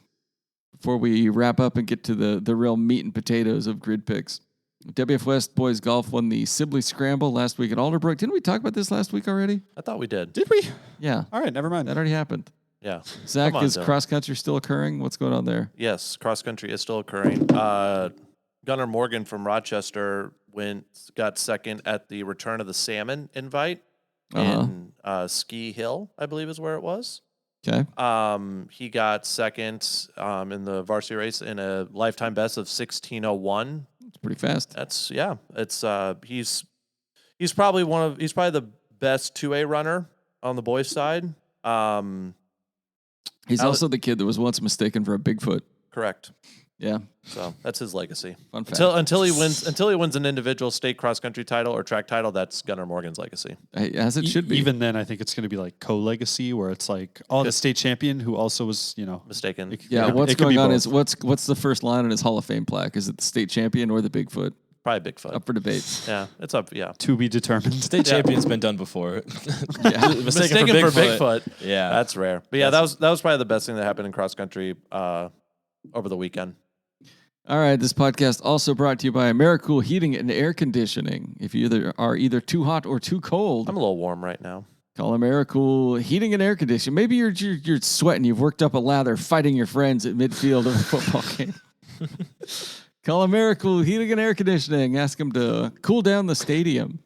[SPEAKER 1] before we wrap up and get to the real meat and potatoes of grid picks. WF West Boys Golf won the Sibley Scramble last week at Alderbrook. Didn't we talk about this last week already?
[SPEAKER 4] I thought we did.
[SPEAKER 2] Did we?
[SPEAKER 1] Yeah,
[SPEAKER 2] All right, never mind.
[SPEAKER 1] that already happened.
[SPEAKER 4] Yeah.
[SPEAKER 1] Zach,
[SPEAKER 4] Come on,
[SPEAKER 1] is
[SPEAKER 4] Dylan.
[SPEAKER 1] cross country still occurring? What's going on there?
[SPEAKER 4] Yes, cross country is still occurring. Gunnar Morgan from Rochester got second at the Return of the Salmon invite in Ski Hill, I believe is where it was.
[SPEAKER 1] Okay.
[SPEAKER 4] He got second in the varsity race in a lifetime best of 16:01.
[SPEAKER 1] It's pretty fast.
[SPEAKER 4] It's he's probably the best 2A runner on the boys' side.
[SPEAKER 1] He's
[SPEAKER 4] Ale-
[SPEAKER 1] also the kid that was once mistaken for a Bigfoot.
[SPEAKER 4] Correct.
[SPEAKER 1] Yeah.
[SPEAKER 4] So that's his legacy.
[SPEAKER 1] Fun fact.
[SPEAKER 4] Until he wins an individual state cross country title or track title, that's Gunnar Morgan's legacy.
[SPEAKER 1] Hey, as it should be.
[SPEAKER 2] Even then, I think it's going to be like co-legacy, where it's like, the state champion who also was,
[SPEAKER 4] Mistaken.
[SPEAKER 1] yeah,
[SPEAKER 2] it
[SPEAKER 1] what's
[SPEAKER 2] could be
[SPEAKER 1] going on
[SPEAKER 2] both.
[SPEAKER 1] is what's the first line on his Hall of Fame plaque? Is it the state champion or the Bigfoot?
[SPEAKER 4] Probably Bigfoot.
[SPEAKER 1] Up for debate.
[SPEAKER 4] Yeah, it's up. Yeah.
[SPEAKER 2] to be determined.
[SPEAKER 3] State champion's been done before.
[SPEAKER 1] Yeah.
[SPEAKER 3] Mistaken for Bigfoot. Yeah.
[SPEAKER 4] That's rare. But yeah, that was probably the best thing that happened in cross country over the weekend.
[SPEAKER 1] All right, this podcast also brought to you by AmeriCool Heating and Air Conditioning. If you are either too hot or too cold,
[SPEAKER 4] I'm a little warm right now.
[SPEAKER 1] call AmeriCool Heating and Air Conditioning. Maybe you're sweating. You've worked up a lather fighting your friends at midfield of a football game. Call AmeriCool Heating and Air Conditioning. Ask them to cool down the stadium.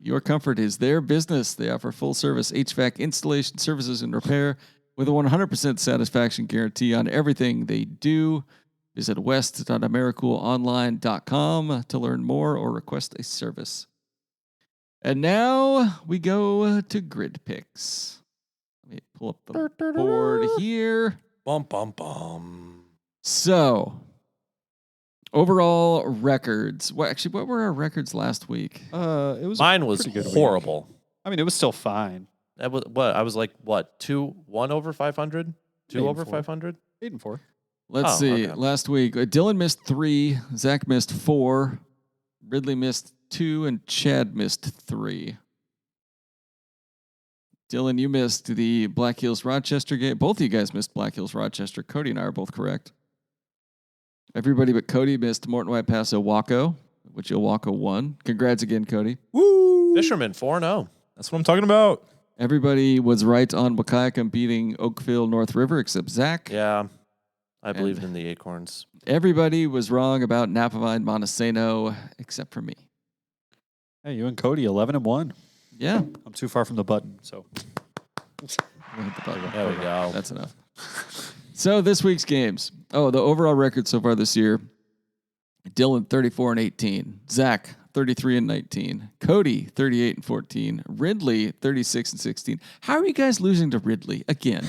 [SPEAKER 1] Your comfort is their business. They offer full-service HVAC installation services and repair with a 100% satisfaction guarantee on everything they do. Visit west.americoolonline.com to learn more or request a service. And now we go to grid picks. Let me pull up the board here.
[SPEAKER 4] Bum bum bum.
[SPEAKER 1] So, overall records. What were our records last week?
[SPEAKER 2] It was
[SPEAKER 4] Mine was
[SPEAKER 2] pretty good week.
[SPEAKER 4] horrible.
[SPEAKER 2] I mean, it was still fine.
[SPEAKER 4] That was what I was like. What 1 over 500? 2
[SPEAKER 2] 8 and
[SPEAKER 4] over
[SPEAKER 2] 4.
[SPEAKER 4] 500?
[SPEAKER 2] 8 and 4.
[SPEAKER 1] Let's
[SPEAKER 4] Oh,
[SPEAKER 1] see.
[SPEAKER 4] okay.
[SPEAKER 1] Last week, Dylan missed 3, Zach missed 4, Ridley missed 2, and Chad missed 3. Dylan, you missed the Black Hills Rochester game. Both of you guys missed Black Hills Rochester. Cody and I are both correct. Everybody but Cody missed Morton White Paso Waco, which Waco won. Congrats again, Cody.
[SPEAKER 3] Woo!
[SPEAKER 4] Fisherman 4-0.
[SPEAKER 3] That's what I'm talking about.
[SPEAKER 1] Everybody was right on Wakayakum beating Oakville North River except Zach.
[SPEAKER 4] Yeah, I believed in the Acorns.
[SPEAKER 1] Everybody was wrong about Napavine Montesano except for me.
[SPEAKER 2] Hey, you and Cody, 11 and 1.
[SPEAKER 1] Yeah.
[SPEAKER 2] I'm too far from the button, so.
[SPEAKER 1] We'll hit the button.
[SPEAKER 4] There we go.
[SPEAKER 1] That's enough. So this week's games. Oh, the overall record so far this year. Dylan 34 and 18. Zach 33 and 19. Cody 38 and 14. Ridley 36 and 16. How are you guys losing to Ridley again?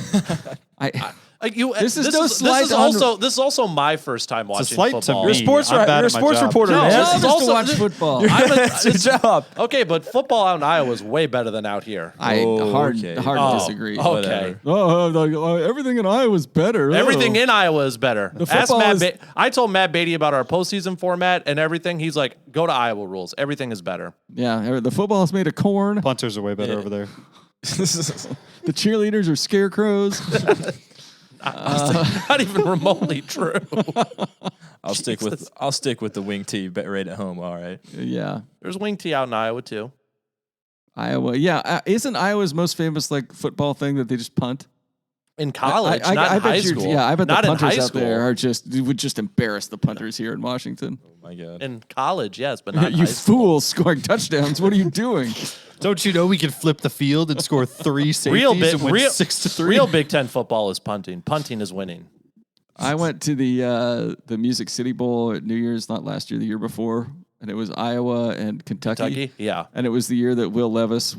[SPEAKER 1] This is
[SPEAKER 4] also my first time watching
[SPEAKER 2] slight to
[SPEAKER 4] football.
[SPEAKER 2] me.
[SPEAKER 3] You're
[SPEAKER 2] I'm bad
[SPEAKER 3] you're a
[SPEAKER 2] at my
[SPEAKER 3] sports
[SPEAKER 2] job.
[SPEAKER 3] reporter,
[SPEAKER 4] No,
[SPEAKER 3] man.
[SPEAKER 4] this is
[SPEAKER 1] Just to
[SPEAKER 4] also-
[SPEAKER 1] watch football.
[SPEAKER 3] That's your job.
[SPEAKER 4] Okay, but football out in Iowa is way better than out here.
[SPEAKER 1] Hard
[SPEAKER 3] Okay.
[SPEAKER 1] to
[SPEAKER 4] Oh,
[SPEAKER 1] disagree.
[SPEAKER 4] okay.
[SPEAKER 1] Everything in Iowa is better.
[SPEAKER 4] Everything in Iowa is better. Ask
[SPEAKER 1] football
[SPEAKER 4] Matt
[SPEAKER 1] is-
[SPEAKER 4] I told Matt Beatty about our postseason format and everything. He's like, go to Iowa rules. Everything is better.
[SPEAKER 1] Yeah, the football is made of corn.
[SPEAKER 2] Punters are way better
[SPEAKER 3] Yeah.
[SPEAKER 2] over there.
[SPEAKER 1] The cheerleaders are scarecrows.
[SPEAKER 4] Not even remotely true.
[SPEAKER 3] I'll stick with the wing tee right at home. All right.
[SPEAKER 1] Yeah.
[SPEAKER 4] There's wing tee out in Iowa too.
[SPEAKER 1] Iowa. Yeah. Isn't Iowa's most famous like football thing that they just punt?
[SPEAKER 4] In college, not in high school.
[SPEAKER 1] Yeah, I bet
[SPEAKER 4] not
[SPEAKER 1] the
[SPEAKER 4] in high
[SPEAKER 1] punters out
[SPEAKER 4] school.
[SPEAKER 1] there would just embarrass the punters here in Washington.
[SPEAKER 3] Oh my god.
[SPEAKER 4] In college, yes, but not in
[SPEAKER 1] You
[SPEAKER 4] high school.
[SPEAKER 1] fools scoring touchdowns. What are you doing?
[SPEAKER 2] Don't you know we can flip the field and score 3 safeties and win 6-3?
[SPEAKER 4] Real Big Ten football is punting. Punting is winning.
[SPEAKER 1] I went to the Music City Bowl at New Year's, not last year, the year before, and it was Iowa and Kentucky.
[SPEAKER 4] Yeah.
[SPEAKER 1] And it was the year that Will Levis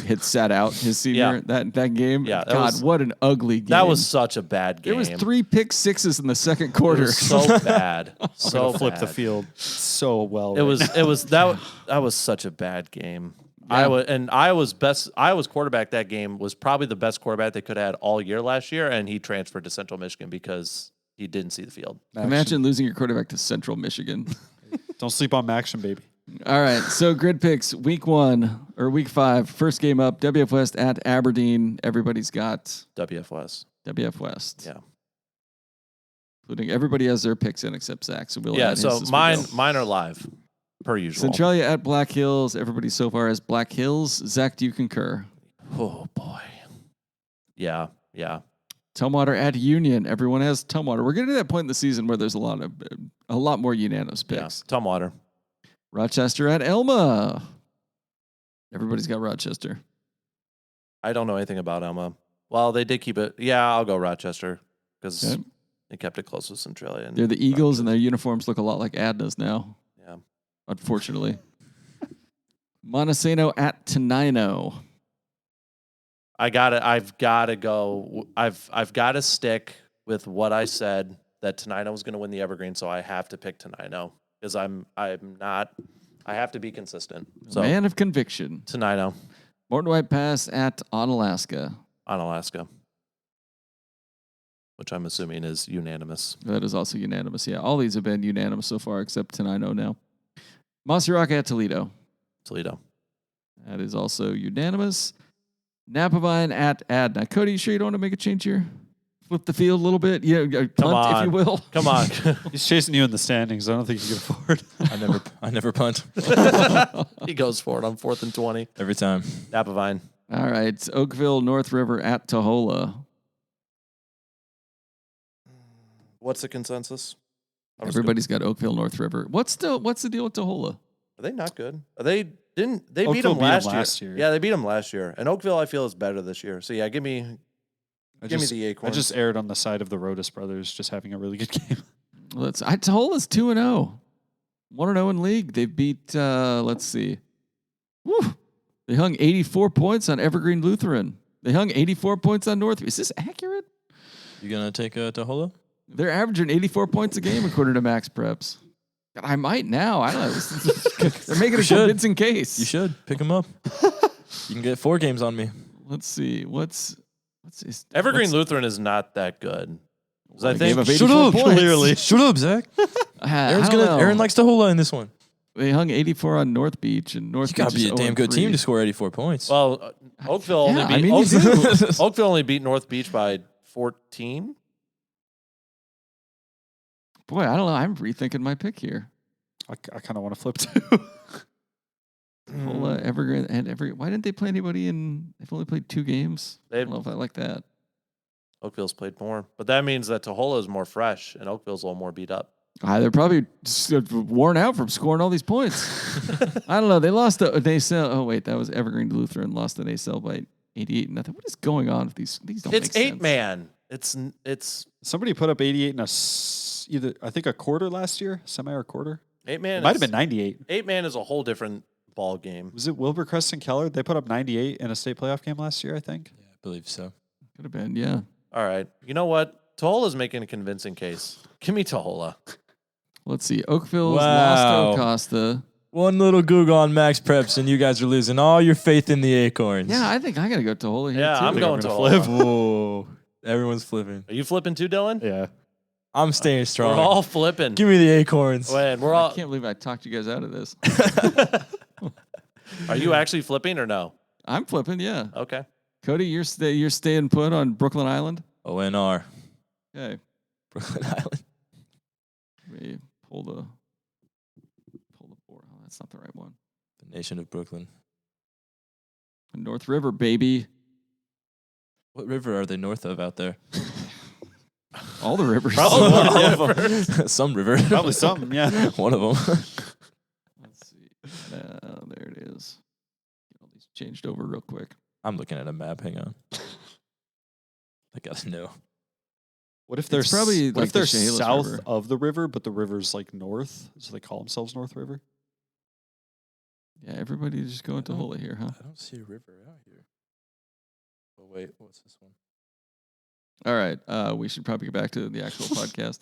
[SPEAKER 1] had sat out his senior that game.
[SPEAKER 4] Yeah,
[SPEAKER 1] God, what an ugly game.
[SPEAKER 4] That was such a bad game.
[SPEAKER 1] There was 3 pick sixes in the second quarter.
[SPEAKER 4] It was so bad. So
[SPEAKER 2] flip
[SPEAKER 4] bad.
[SPEAKER 2] the field so well.
[SPEAKER 4] That was such a bad game.
[SPEAKER 1] Yeah.
[SPEAKER 4] Iowa's quarterback that game was probably the best quarterback they could have had all year last year, and he transferred to Central Michigan because he didn't see the field.
[SPEAKER 1] Imagine losing your quarterback to Central Michigan.
[SPEAKER 2] Don't sleep on Maction, baby.
[SPEAKER 1] All right, so grid picks, week 5, first game up, WF West at Aberdeen. Everybody's got
[SPEAKER 4] WF West.
[SPEAKER 1] WF West.
[SPEAKER 4] Yeah.
[SPEAKER 1] Including everybody has their picks in except Zach. So we'll add
[SPEAKER 4] So
[SPEAKER 1] his as we go.
[SPEAKER 4] mine are live, per usual.
[SPEAKER 1] Centralia at Black Hills. Everybody so far has Black Hills. Zach, do you concur?
[SPEAKER 4] Oh boy. Yeah.
[SPEAKER 1] Tumwater at Union. Everyone has Tumwater. We're getting to that point in the season where there's a lot more unanimous picks.
[SPEAKER 4] Yeah. Tumwater.
[SPEAKER 1] Rochester at Elma. Everybody's got Rochester.
[SPEAKER 4] I don't know anything about Elma. Well, they did keep it. Yeah, I'll go Rochester because they kept it close with Centralia.
[SPEAKER 1] They're the Eagles, and their uniforms look a lot like Adna's now.
[SPEAKER 4] Yeah.
[SPEAKER 1] Unfortunately. Montesano at Tenino.
[SPEAKER 4] I've got to go. I've got to stick with what I said that Tenino was going to win the Evergreen, so I have to pick Tenino because I'm not. I have to be consistent. So
[SPEAKER 1] Man of conviction.
[SPEAKER 4] Tenino
[SPEAKER 1] Morton White Pass at Onalaska.
[SPEAKER 4] on Alaska, which I'm assuming is unanimous.
[SPEAKER 1] That is also unanimous. Yeah, all these have been unanimous so far except Tenino now. Mossy Rock at Toledo.
[SPEAKER 4] Toledo.
[SPEAKER 1] That is also unanimous. Napavine at Adna. Cody, you sure you don't want to make a change here? Flip the field a little bit? Yeah, punt, if you will.
[SPEAKER 4] Come on.
[SPEAKER 2] He's chasing you in the standings. I don't think you can afford.
[SPEAKER 3] I never punt
[SPEAKER 4] He goes for it on 4th and 20.
[SPEAKER 3] every time.
[SPEAKER 4] Napavine.
[SPEAKER 1] All right. Oakville, North River at Tahola.
[SPEAKER 4] What's the consensus?
[SPEAKER 1] Everybody's got Oakville, North River. What's the deal with Tahola?
[SPEAKER 4] Are they not good? They beat
[SPEAKER 2] Oakville
[SPEAKER 4] them last year. Yeah, they beat them last year. And Oakville, I feel, is better this year. So yeah, give me the
[SPEAKER 2] I
[SPEAKER 4] Acorns.
[SPEAKER 2] just erred on the side of the Rodas brothers just having a really good game.
[SPEAKER 1] Tahola's 2-0. 1-0 in league. They beat, let's see. Woo. They hung 84 points on Evergreen Lutheran. They hung 84 points on North. Is this accurate?
[SPEAKER 3] You gonna take Tahola?
[SPEAKER 1] They're averaging 84 points a game according to Max Preps. I might now. I don't know. They're making a convincing case.
[SPEAKER 3] You should pick them up. You can get 4 games on me.
[SPEAKER 1] Let's see.
[SPEAKER 4] Evergreen Lutheran is not that good. I
[SPEAKER 1] They gave
[SPEAKER 4] think
[SPEAKER 1] up 84 points.
[SPEAKER 3] Clearly. Shut up, Zach. Aaron likes Tahola in this one.
[SPEAKER 1] They hung 84 on North Beach, and North
[SPEAKER 3] You
[SPEAKER 1] Beach
[SPEAKER 3] gotta be
[SPEAKER 1] is
[SPEAKER 3] a damn
[SPEAKER 1] 0-3.
[SPEAKER 3] good team to score 84 points.
[SPEAKER 4] well, Oakville
[SPEAKER 1] Yeah,
[SPEAKER 4] only beat
[SPEAKER 1] you do.
[SPEAKER 4] Oakville only beat North Beach by 14.
[SPEAKER 1] Boy, I don't know. I'm rethinking my pick here.
[SPEAKER 2] I kind of want to flip too.
[SPEAKER 1] Tahola, Evergreen, and Evergreen. Why didn't they play anybody in? They've only played 2 games. I don't know if I like that.
[SPEAKER 4] Oakville's played more, but that means that Tahola is more fresh and Oakville's a little more beat up.
[SPEAKER 1] They're probably just worn out from scoring all these points. I don't know. They lost to Nacelle. Oh wait, that was Evergreen Lutheran lost to Nacelle by 88-0. What is going on with these? These don't
[SPEAKER 4] It's
[SPEAKER 1] make sense.
[SPEAKER 4] 8-man. It's
[SPEAKER 2] Somebody put up 88 in either I think a quarter last year, semi or quarter.
[SPEAKER 4] 8-man.
[SPEAKER 2] It might have been 98.
[SPEAKER 4] 8-man is a whole different ball game.
[SPEAKER 2] Was it Wilbur-Crest and Keller? They put up 98 in a state playoff game last year, I think.
[SPEAKER 3] Yeah, I believe so.
[SPEAKER 1] Could have been, yeah.
[SPEAKER 4] All right. You know what? Tahola's making a convincing case. Give me Tahola.
[SPEAKER 1] Let's see. Oakville's
[SPEAKER 3] Wow.
[SPEAKER 1] lost to Acosta.
[SPEAKER 3] One little Google on Max Preps, and you guys are losing all your faith in the Acorns.
[SPEAKER 1] Yeah, I think I gotta go Tahola here
[SPEAKER 4] Yeah,
[SPEAKER 1] too.
[SPEAKER 4] I'm going
[SPEAKER 2] gonna
[SPEAKER 4] Tahola.
[SPEAKER 3] Whoa. Everyone's flipping.
[SPEAKER 4] Are you flipping too, Dylan?
[SPEAKER 2] Yeah.
[SPEAKER 3] I'm staying strong.
[SPEAKER 4] We're all flipping.
[SPEAKER 3] Give me the Acorns.
[SPEAKER 4] When we're
[SPEAKER 1] I
[SPEAKER 4] all.
[SPEAKER 1] can't believe I talked you guys out of this.
[SPEAKER 4] Are you actually flipping or no?
[SPEAKER 1] I'm flipping, yeah.
[SPEAKER 4] Okay.
[SPEAKER 1] Cody, you're staying put on Brooklyn Island?
[SPEAKER 3] ONR.
[SPEAKER 1] Okay.
[SPEAKER 3] Brooklyn Island.
[SPEAKER 1] Let me pull the board. Oh, that's not the right one.
[SPEAKER 3] The nation of Brooklyn.
[SPEAKER 1] North River, baby.
[SPEAKER 3] What river are they north of out there?
[SPEAKER 1] All the rivers.
[SPEAKER 2] Probably one
[SPEAKER 3] All of them. Some river.
[SPEAKER 2] Probably something, yeah.
[SPEAKER 3] One of them.
[SPEAKER 1] Let's see. There it is. Get all these changed over real quick.
[SPEAKER 3] I'm looking at a map. Hang on. I gotta know.
[SPEAKER 2] What if they're
[SPEAKER 1] It's probably
[SPEAKER 2] what
[SPEAKER 1] like
[SPEAKER 2] if they're
[SPEAKER 1] the Chehalis
[SPEAKER 2] south
[SPEAKER 1] River.
[SPEAKER 2] of the river, but the river's like north, so they call themselves North River?
[SPEAKER 1] Yeah, everybody just going to Holy here, huh?
[SPEAKER 3] I don't see a river out here. Oh wait, what's this one?
[SPEAKER 1] All right. We should probably get back to the actual podcast.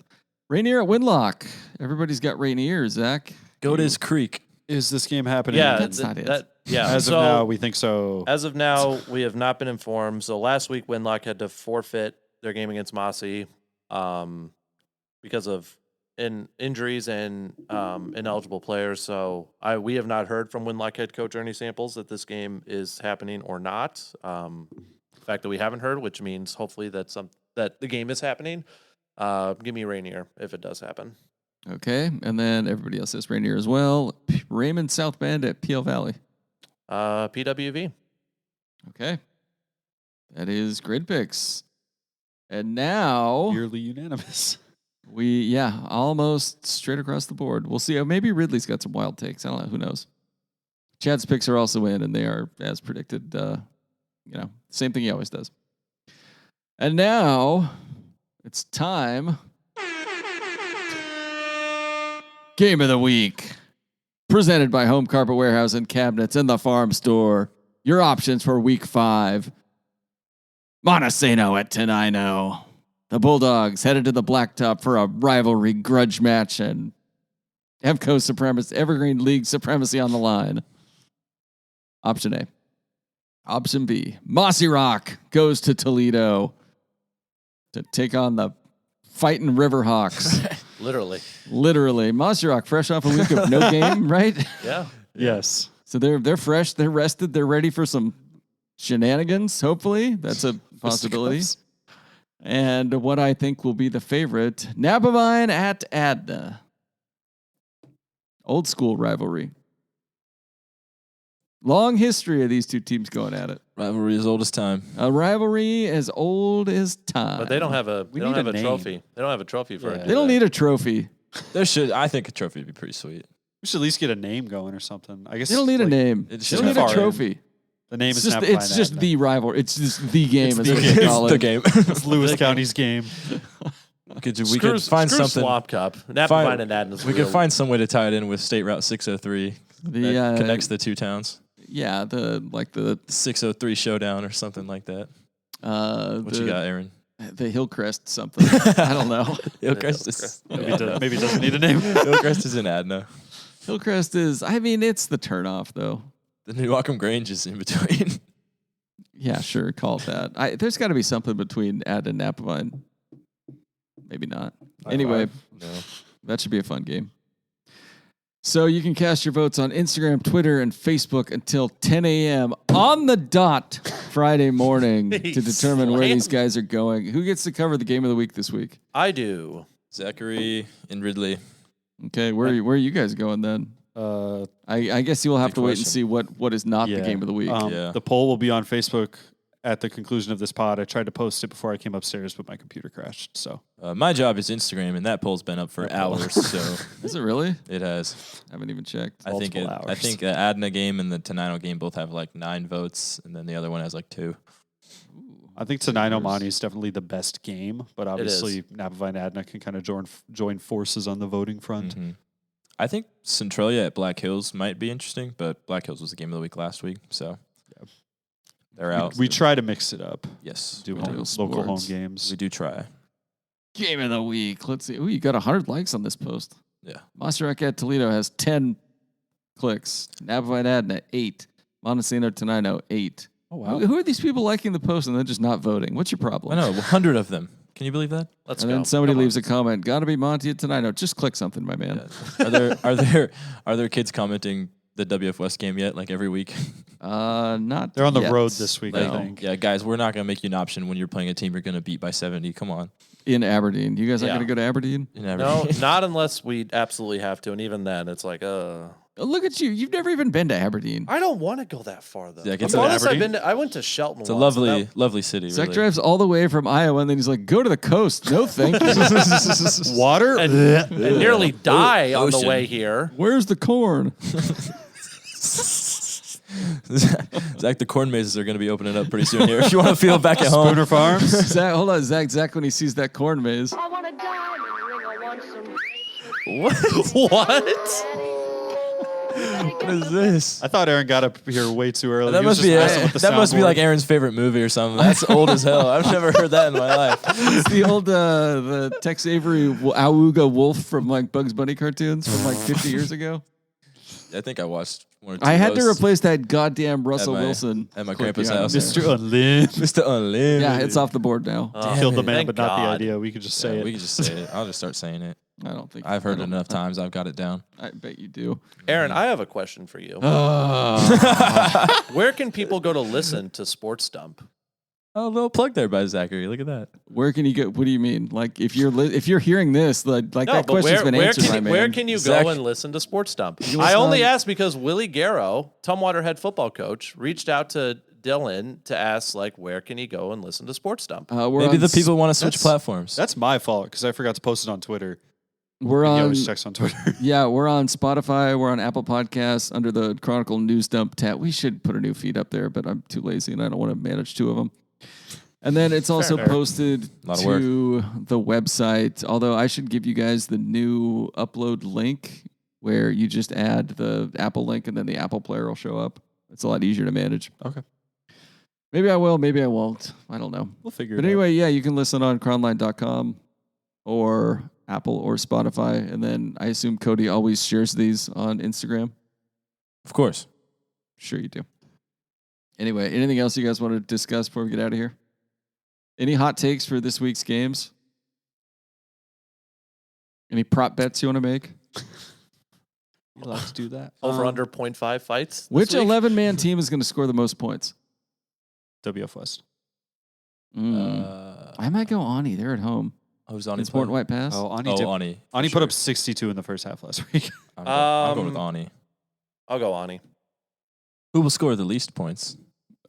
[SPEAKER 1] Rainier at Winlock. Everybody's got Rainier, Zach.
[SPEAKER 3] Goatis Creek.
[SPEAKER 2] Is this game happening?
[SPEAKER 4] Yeah,
[SPEAKER 1] That's not it.
[SPEAKER 2] As of now, we think so.
[SPEAKER 4] As of now, we have not been informed. So last week, Winlock had to forfeit their game against Mossy because of injuries and ineligible players. So we have not heard from Winlock head coach Ernie Samples that this game is happening or not. The fact that we haven't heard, which means hopefully that the game is happening. Give me Rainier if it does happen.
[SPEAKER 1] Okay. And then everybody else says Rainier as well. Raymond South Bend at PL Valley.
[SPEAKER 4] PWV.
[SPEAKER 1] Okay. That is grid picks. And now
[SPEAKER 2] Nearly unanimous.
[SPEAKER 1] we, almost straight across the board. We'll see. Maybe Ridley's got some wild takes. I don't know. Who knows? Chad's picks are also in, and they are as predicted. Same thing he always does. And now it's time. Game of the week. Presented by Home Carpet Warehouse and Cabinets and the Farm Store. Your options for week 5. Montesano at Tenino. The Bulldogs headed to the Blacktop for a rivalry grudge match and EVCO supremacy, Evergreen League supremacy on the line. Option A. Option B. Mossy Rock goes to Toledo to take on the fighting Riverhawks. Literally. Mossy Rock fresh off a week of no game, right?
[SPEAKER 4] Yeah.
[SPEAKER 2] Yes.
[SPEAKER 1] So they're fresh, they're rested, they're ready for some shenanigans, hopefully. That's a possibility. And what I think will be the favorite, Napavine at Adna. Old school rivalry. Long history of these two teams going at it.
[SPEAKER 3] Rivalry as old as time.
[SPEAKER 1] A rivalry as old as time.
[SPEAKER 4] But they don't have a
[SPEAKER 2] name.
[SPEAKER 4] trophy. They don't have a trophy for it.
[SPEAKER 1] They don't need a trophy.
[SPEAKER 3] I think a trophy would be pretty sweet.
[SPEAKER 2] We should at least get a name going or something. I guess
[SPEAKER 1] They don't need a name.
[SPEAKER 3] It's
[SPEAKER 1] They
[SPEAKER 3] just
[SPEAKER 1] don't need a
[SPEAKER 2] far in.
[SPEAKER 1] trophy.
[SPEAKER 2] The name
[SPEAKER 1] It's
[SPEAKER 2] is
[SPEAKER 1] just,
[SPEAKER 2] Napavine
[SPEAKER 1] it's just
[SPEAKER 2] Adna.
[SPEAKER 1] the rival. It's just the game.
[SPEAKER 3] It's
[SPEAKER 1] as
[SPEAKER 3] the
[SPEAKER 1] they
[SPEAKER 3] game.
[SPEAKER 1] call
[SPEAKER 3] It's the
[SPEAKER 1] it.
[SPEAKER 3] game.
[SPEAKER 2] It's Lewis County's game.
[SPEAKER 3] we could find
[SPEAKER 4] screw
[SPEAKER 3] something.
[SPEAKER 4] Swamp Cup. Napavine and Adna's
[SPEAKER 3] We could find some way to tie it in with State Route 603
[SPEAKER 1] The
[SPEAKER 3] that connects the two towns.
[SPEAKER 1] the
[SPEAKER 3] 603 showdown or something like that. What you got, Aaron?
[SPEAKER 1] The Hillcrest something. I don't know.
[SPEAKER 3] Hillcrest is
[SPEAKER 2] Maybe it doesn't need a name.
[SPEAKER 3] Hillcrest is in Adna.
[SPEAKER 1] Hillcrest is. I mean, it's the turnoff though.
[SPEAKER 3] The New Wacom Grange is in between.
[SPEAKER 1] Yeah, sure. Call it that. There's got to be something between Adna and Napavine. Maybe not. Anyway,
[SPEAKER 3] No.
[SPEAKER 1] that should be a fun game. So you can cast your votes on Instagram, Twitter, and Facebook until 10 a.m. on the dot Friday morning to determine where these guys are going. Who gets to cover the game of the week this week?
[SPEAKER 4] I do.
[SPEAKER 3] Zachary and Ridley.
[SPEAKER 1] Okay, where are you guys going then? I guess you will have
[SPEAKER 3] Good
[SPEAKER 1] to wait and
[SPEAKER 3] question.
[SPEAKER 1] see what is not the game of the week.
[SPEAKER 3] Yeah.
[SPEAKER 2] The poll will be on Facebook at the conclusion of this pod. I tried to post it before I came upstairs, but my computer crashed. So
[SPEAKER 3] My job is Instagram, and that poll's been up for hours, so
[SPEAKER 1] Is it really?
[SPEAKER 3] it has.
[SPEAKER 1] I haven't even checked.
[SPEAKER 3] I think
[SPEAKER 2] Multiple hours.
[SPEAKER 3] I think the Adna game and the Tenino game both have like 9 votes, and then the other one has like 2.
[SPEAKER 2] I think Tenino Monty is definitely the best game, but obviously
[SPEAKER 4] is.
[SPEAKER 2] Napavine Adna can kind of join forces on the voting front.
[SPEAKER 3] Mhm. I think Centralia at Black Hills might be interesting, but Black Hills was the game of the week last week, so they're out.
[SPEAKER 2] We try to mix it up,
[SPEAKER 3] Yes,
[SPEAKER 2] do
[SPEAKER 3] we
[SPEAKER 2] home,
[SPEAKER 3] do.
[SPEAKER 2] local home
[SPEAKER 1] sports.
[SPEAKER 2] games.
[SPEAKER 3] We do try.
[SPEAKER 1] Game of the week. Let's see. Ooh, you got 100 likes on this post.
[SPEAKER 3] Yeah.
[SPEAKER 1] Monster Rock at Toledo has 10 clicks. Napavine Adna, 8. Montesano Tenino, 8.
[SPEAKER 2] Oh wow!
[SPEAKER 1] Who are these people liking the post and then just not voting? What's your problem?
[SPEAKER 3] I know 100 of them. Can you believe that?
[SPEAKER 4] Let's
[SPEAKER 1] And
[SPEAKER 4] go.
[SPEAKER 1] then somebody
[SPEAKER 4] Come on.
[SPEAKER 1] leaves a comment. Gotta be Monty at Tenino. Just click something, my man.
[SPEAKER 3] Yeah. Are there kids commenting the WF West game yet? Like every week?
[SPEAKER 1] Not.
[SPEAKER 2] They're on the
[SPEAKER 1] yet.
[SPEAKER 2] road this week,
[SPEAKER 3] Like,
[SPEAKER 2] I think.
[SPEAKER 3] yeah, guys, we're not gonna make you an option when you're playing a team you're gonna beat by 70. Come on.
[SPEAKER 1] In Aberdeen. You guys aren't
[SPEAKER 4] Yeah.
[SPEAKER 1] going to go to Aberdeen?
[SPEAKER 3] You never-
[SPEAKER 4] No, not unless we absolutely have to. And even then, it's like,
[SPEAKER 1] Oh, look at you. You've never even been to Aberdeen.
[SPEAKER 4] I don't want to go that far though.
[SPEAKER 3] Yeah,
[SPEAKER 4] The
[SPEAKER 3] get to
[SPEAKER 4] farthest I've
[SPEAKER 2] Aberdeen.
[SPEAKER 4] been to, I went to Shelton.
[SPEAKER 3] It's a
[SPEAKER 4] once, and
[SPEAKER 3] lovely, lovely city.
[SPEAKER 1] Zach
[SPEAKER 3] Really.
[SPEAKER 1] drives all the way from Iowa, and then he's like, go to the coast. No, thank you.
[SPEAKER 2] Water?
[SPEAKER 4] and nearly die on the
[SPEAKER 3] ocean.
[SPEAKER 4] way here.
[SPEAKER 1] Where's the corn?
[SPEAKER 3] Zach, the corn mazes are going to be opening up pretty soon here. If you want to feel back at home.
[SPEAKER 2] Spooner Farms?
[SPEAKER 1] Zach, hold on. Zach, when he sees that corn maze.
[SPEAKER 5] I want a diamond ring. I want some.
[SPEAKER 3] What?
[SPEAKER 4] What?
[SPEAKER 3] What is this?
[SPEAKER 2] I thought Aaron got up here way too early.
[SPEAKER 3] That
[SPEAKER 2] He was
[SPEAKER 3] must be
[SPEAKER 2] just messing with the
[SPEAKER 3] that must be
[SPEAKER 2] soundboard.
[SPEAKER 3] like Aaron's favorite movie or something. That's old as hell. I've never heard that in my life.
[SPEAKER 1] It's the old the Tex Avery Awooga wolf from like Bugs Bunny cartoons from like 50 years ago.
[SPEAKER 3] I think I watched one or two.
[SPEAKER 1] I
[SPEAKER 3] of
[SPEAKER 1] had to
[SPEAKER 3] those
[SPEAKER 1] replace that goddamn Russell
[SPEAKER 3] my-
[SPEAKER 1] Wilson
[SPEAKER 3] at my
[SPEAKER 1] clip
[SPEAKER 3] grandpa's
[SPEAKER 1] behind
[SPEAKER 3] house.
[SPEAKER 1] there.
[SPEAKER 2] Mr. Unlim.
[SPEAKER 3] Mr. Unlimited.
[SPEAKER 1] Yeah, it's off the board now.
[SPEAKER 2] Killed the
[SPEAKER 3] it.
[SPEAKER 2] man,
[SPEAKER 4] Thank
[SPEAKER 2] but not the
[SPEAKER 4] God.
[SPEAKER 2] idea. We could just
[SPEAKER 3] Yeah,
[SPEAKER 2] say
[SPEAKER 3] we
[SPEAKER 2] it.
[SPEAKER 3] can just say it. I'll just start saying it.
[SPEAKER 1] I don't think
[SPEAKER 3] I've heard
[SPEAKER 1] I
[SPEAKER 3] it
[SPEAKER 1] don't-
[SPEAKER 3] enough times. I've got it down.
[SPEAKER 1] I bet you do.
[SPEAKER 4] Aaron, I have a question for you. Where can people go to listen to Sports Dump?
[SPEAKER 3] Oh, a little plug there by Zachary. Look at that.
[SPEAKER 1] Where can you go? What do you mean? Like if you're hearing this, like that
[SPEAKER 4] but
[SPEAKER 1] question's been answered, my man.
[SPEAKER 4] where can you
[SPEAKER 3] Zach-
[SPEAKER 4] go and listen to Sports Dump?
[SPEAKER 1] You
[SPEAKER 4] I
[SPEAKER 1] listen
[SPEAKER 4] only
[SPEAKER 1] on-
[SPEAKER 4] asked because Willie Garrow, Tumwater head football coach, reached out to Dylan to ask, like, where can he go and listen to Sports Dump?
[SPEAKER 1] We're
[SPEAKER 3] Maybe
[SPEAKER 1] on
[SPEAKER 3] the people want to switch
[SPEAKER 2] that's-
[SPEAKER 3] platforms.
[SPEAKER 2] That's my fault because I forgot to post it on Twitter.
[SPEAKER 1] We're
[SPEAKER 2] He
[SPEAKER 1] on.
[SPEAKER 2] always checks on Twitter.
[SPEAKER 1] Yeah, we're on Spotify. We're on Apple Podcasts under the Chronicle News Dump tab. We should put a new feed up there, but I'm too lazy and I don't want to manage two of them. And then it's also
[SPEAKER 4] Fair.
[SPEAKER 1] posted
[SPEAKER 3] Lot of work.
[SPEAKER 1] to the website. Although I should give you guys the new upload link where you just add the Apple link and then the Apple player will show up. It's a lot easier to manage.
[SPEAKER 3] Okay.
[SPEAKER 1] Maybe I will, maybe I won't. I don't know.
[SPEAKER 2] We'll figure
[SPEAKER 1] But
[SPEAKER 2] it
[SPEAKER 1] anyway, yeah, you can listen on cronline.com or Apple or Spotify. And then I assume Cody always shares these on Instagram.
[SPEAKER 3] Of course.
[SPEAKER 1] Sure you do. Anyway, anything else you guys want to discuss before we get out of here? Any hot takes for this week's games? Any prop bets you want to make?
[SPEAKER 2] out. You're allowed to do that.
[SPEAKER 4] Over under 0.5 fights. this
[SPEAKER 1] Which
[SPEAKER 4] week?
[SPEAKER 1] 11-man team is going to score the most points?
[SPEAKER 2] WF West.
[SPEAKER 1] I might go Ani. They're at home.
[SPEAKER 3] Who's Ani
[SPEAKER 1] In Sport
[SPEAKER 3] playing?
[SPEAKER 1] White Pass.
[SPEAKER 2] Oh, Ani,
[SPEAKER 3] Oh,
[SPEAKER 2] did-
[SPEAKER 3] Ani. for
[SPEAKER 2] Ani put
[SPEAKER 3] sure.
[SPEAKER 2] up 62 in the first half last week.
[SPEAKER 3] I'm going with Ani.
[SPEAKER 4] I'll go Ani.
[SPEAKER 3] Who will score the least points?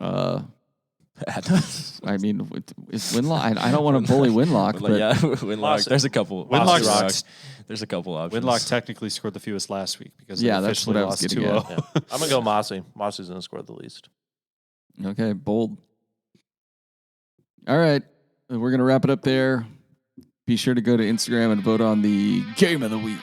[SPEAKER 1] I mean, it's Winlock. I don't want to bully Winlock, but
[SPEAKER 3] yeah, Winlock.
[SPEAKER 4] Moss-
[SPEAKER 3] There's a couple.
[SPEAKER 2] Winlock's-
[SPEAKER 3] Moss- There's a couple options.
[SPEAKER 2] Winlock technically scored the fewest last week because
[SPEAKER 1] Yeah,
[SPEAKER 2] they
[SPEAKER 1] that's
[SPEAKER 2] officially
[SPEAKER 1] what I was
[SPEAKER 2] lost
[SPEAKER 1] getting
[SPEAKER 2] 2-0.
[SPEAKER 1] at.
[SPEAKER 4] Yeah. I'm going to go Mossy. Mossy's going to score the least.
[SPEAKER 1] okay, bold. All right, we're going to wrap it up there. Be sure to go to Instagram and vote on the game of the week.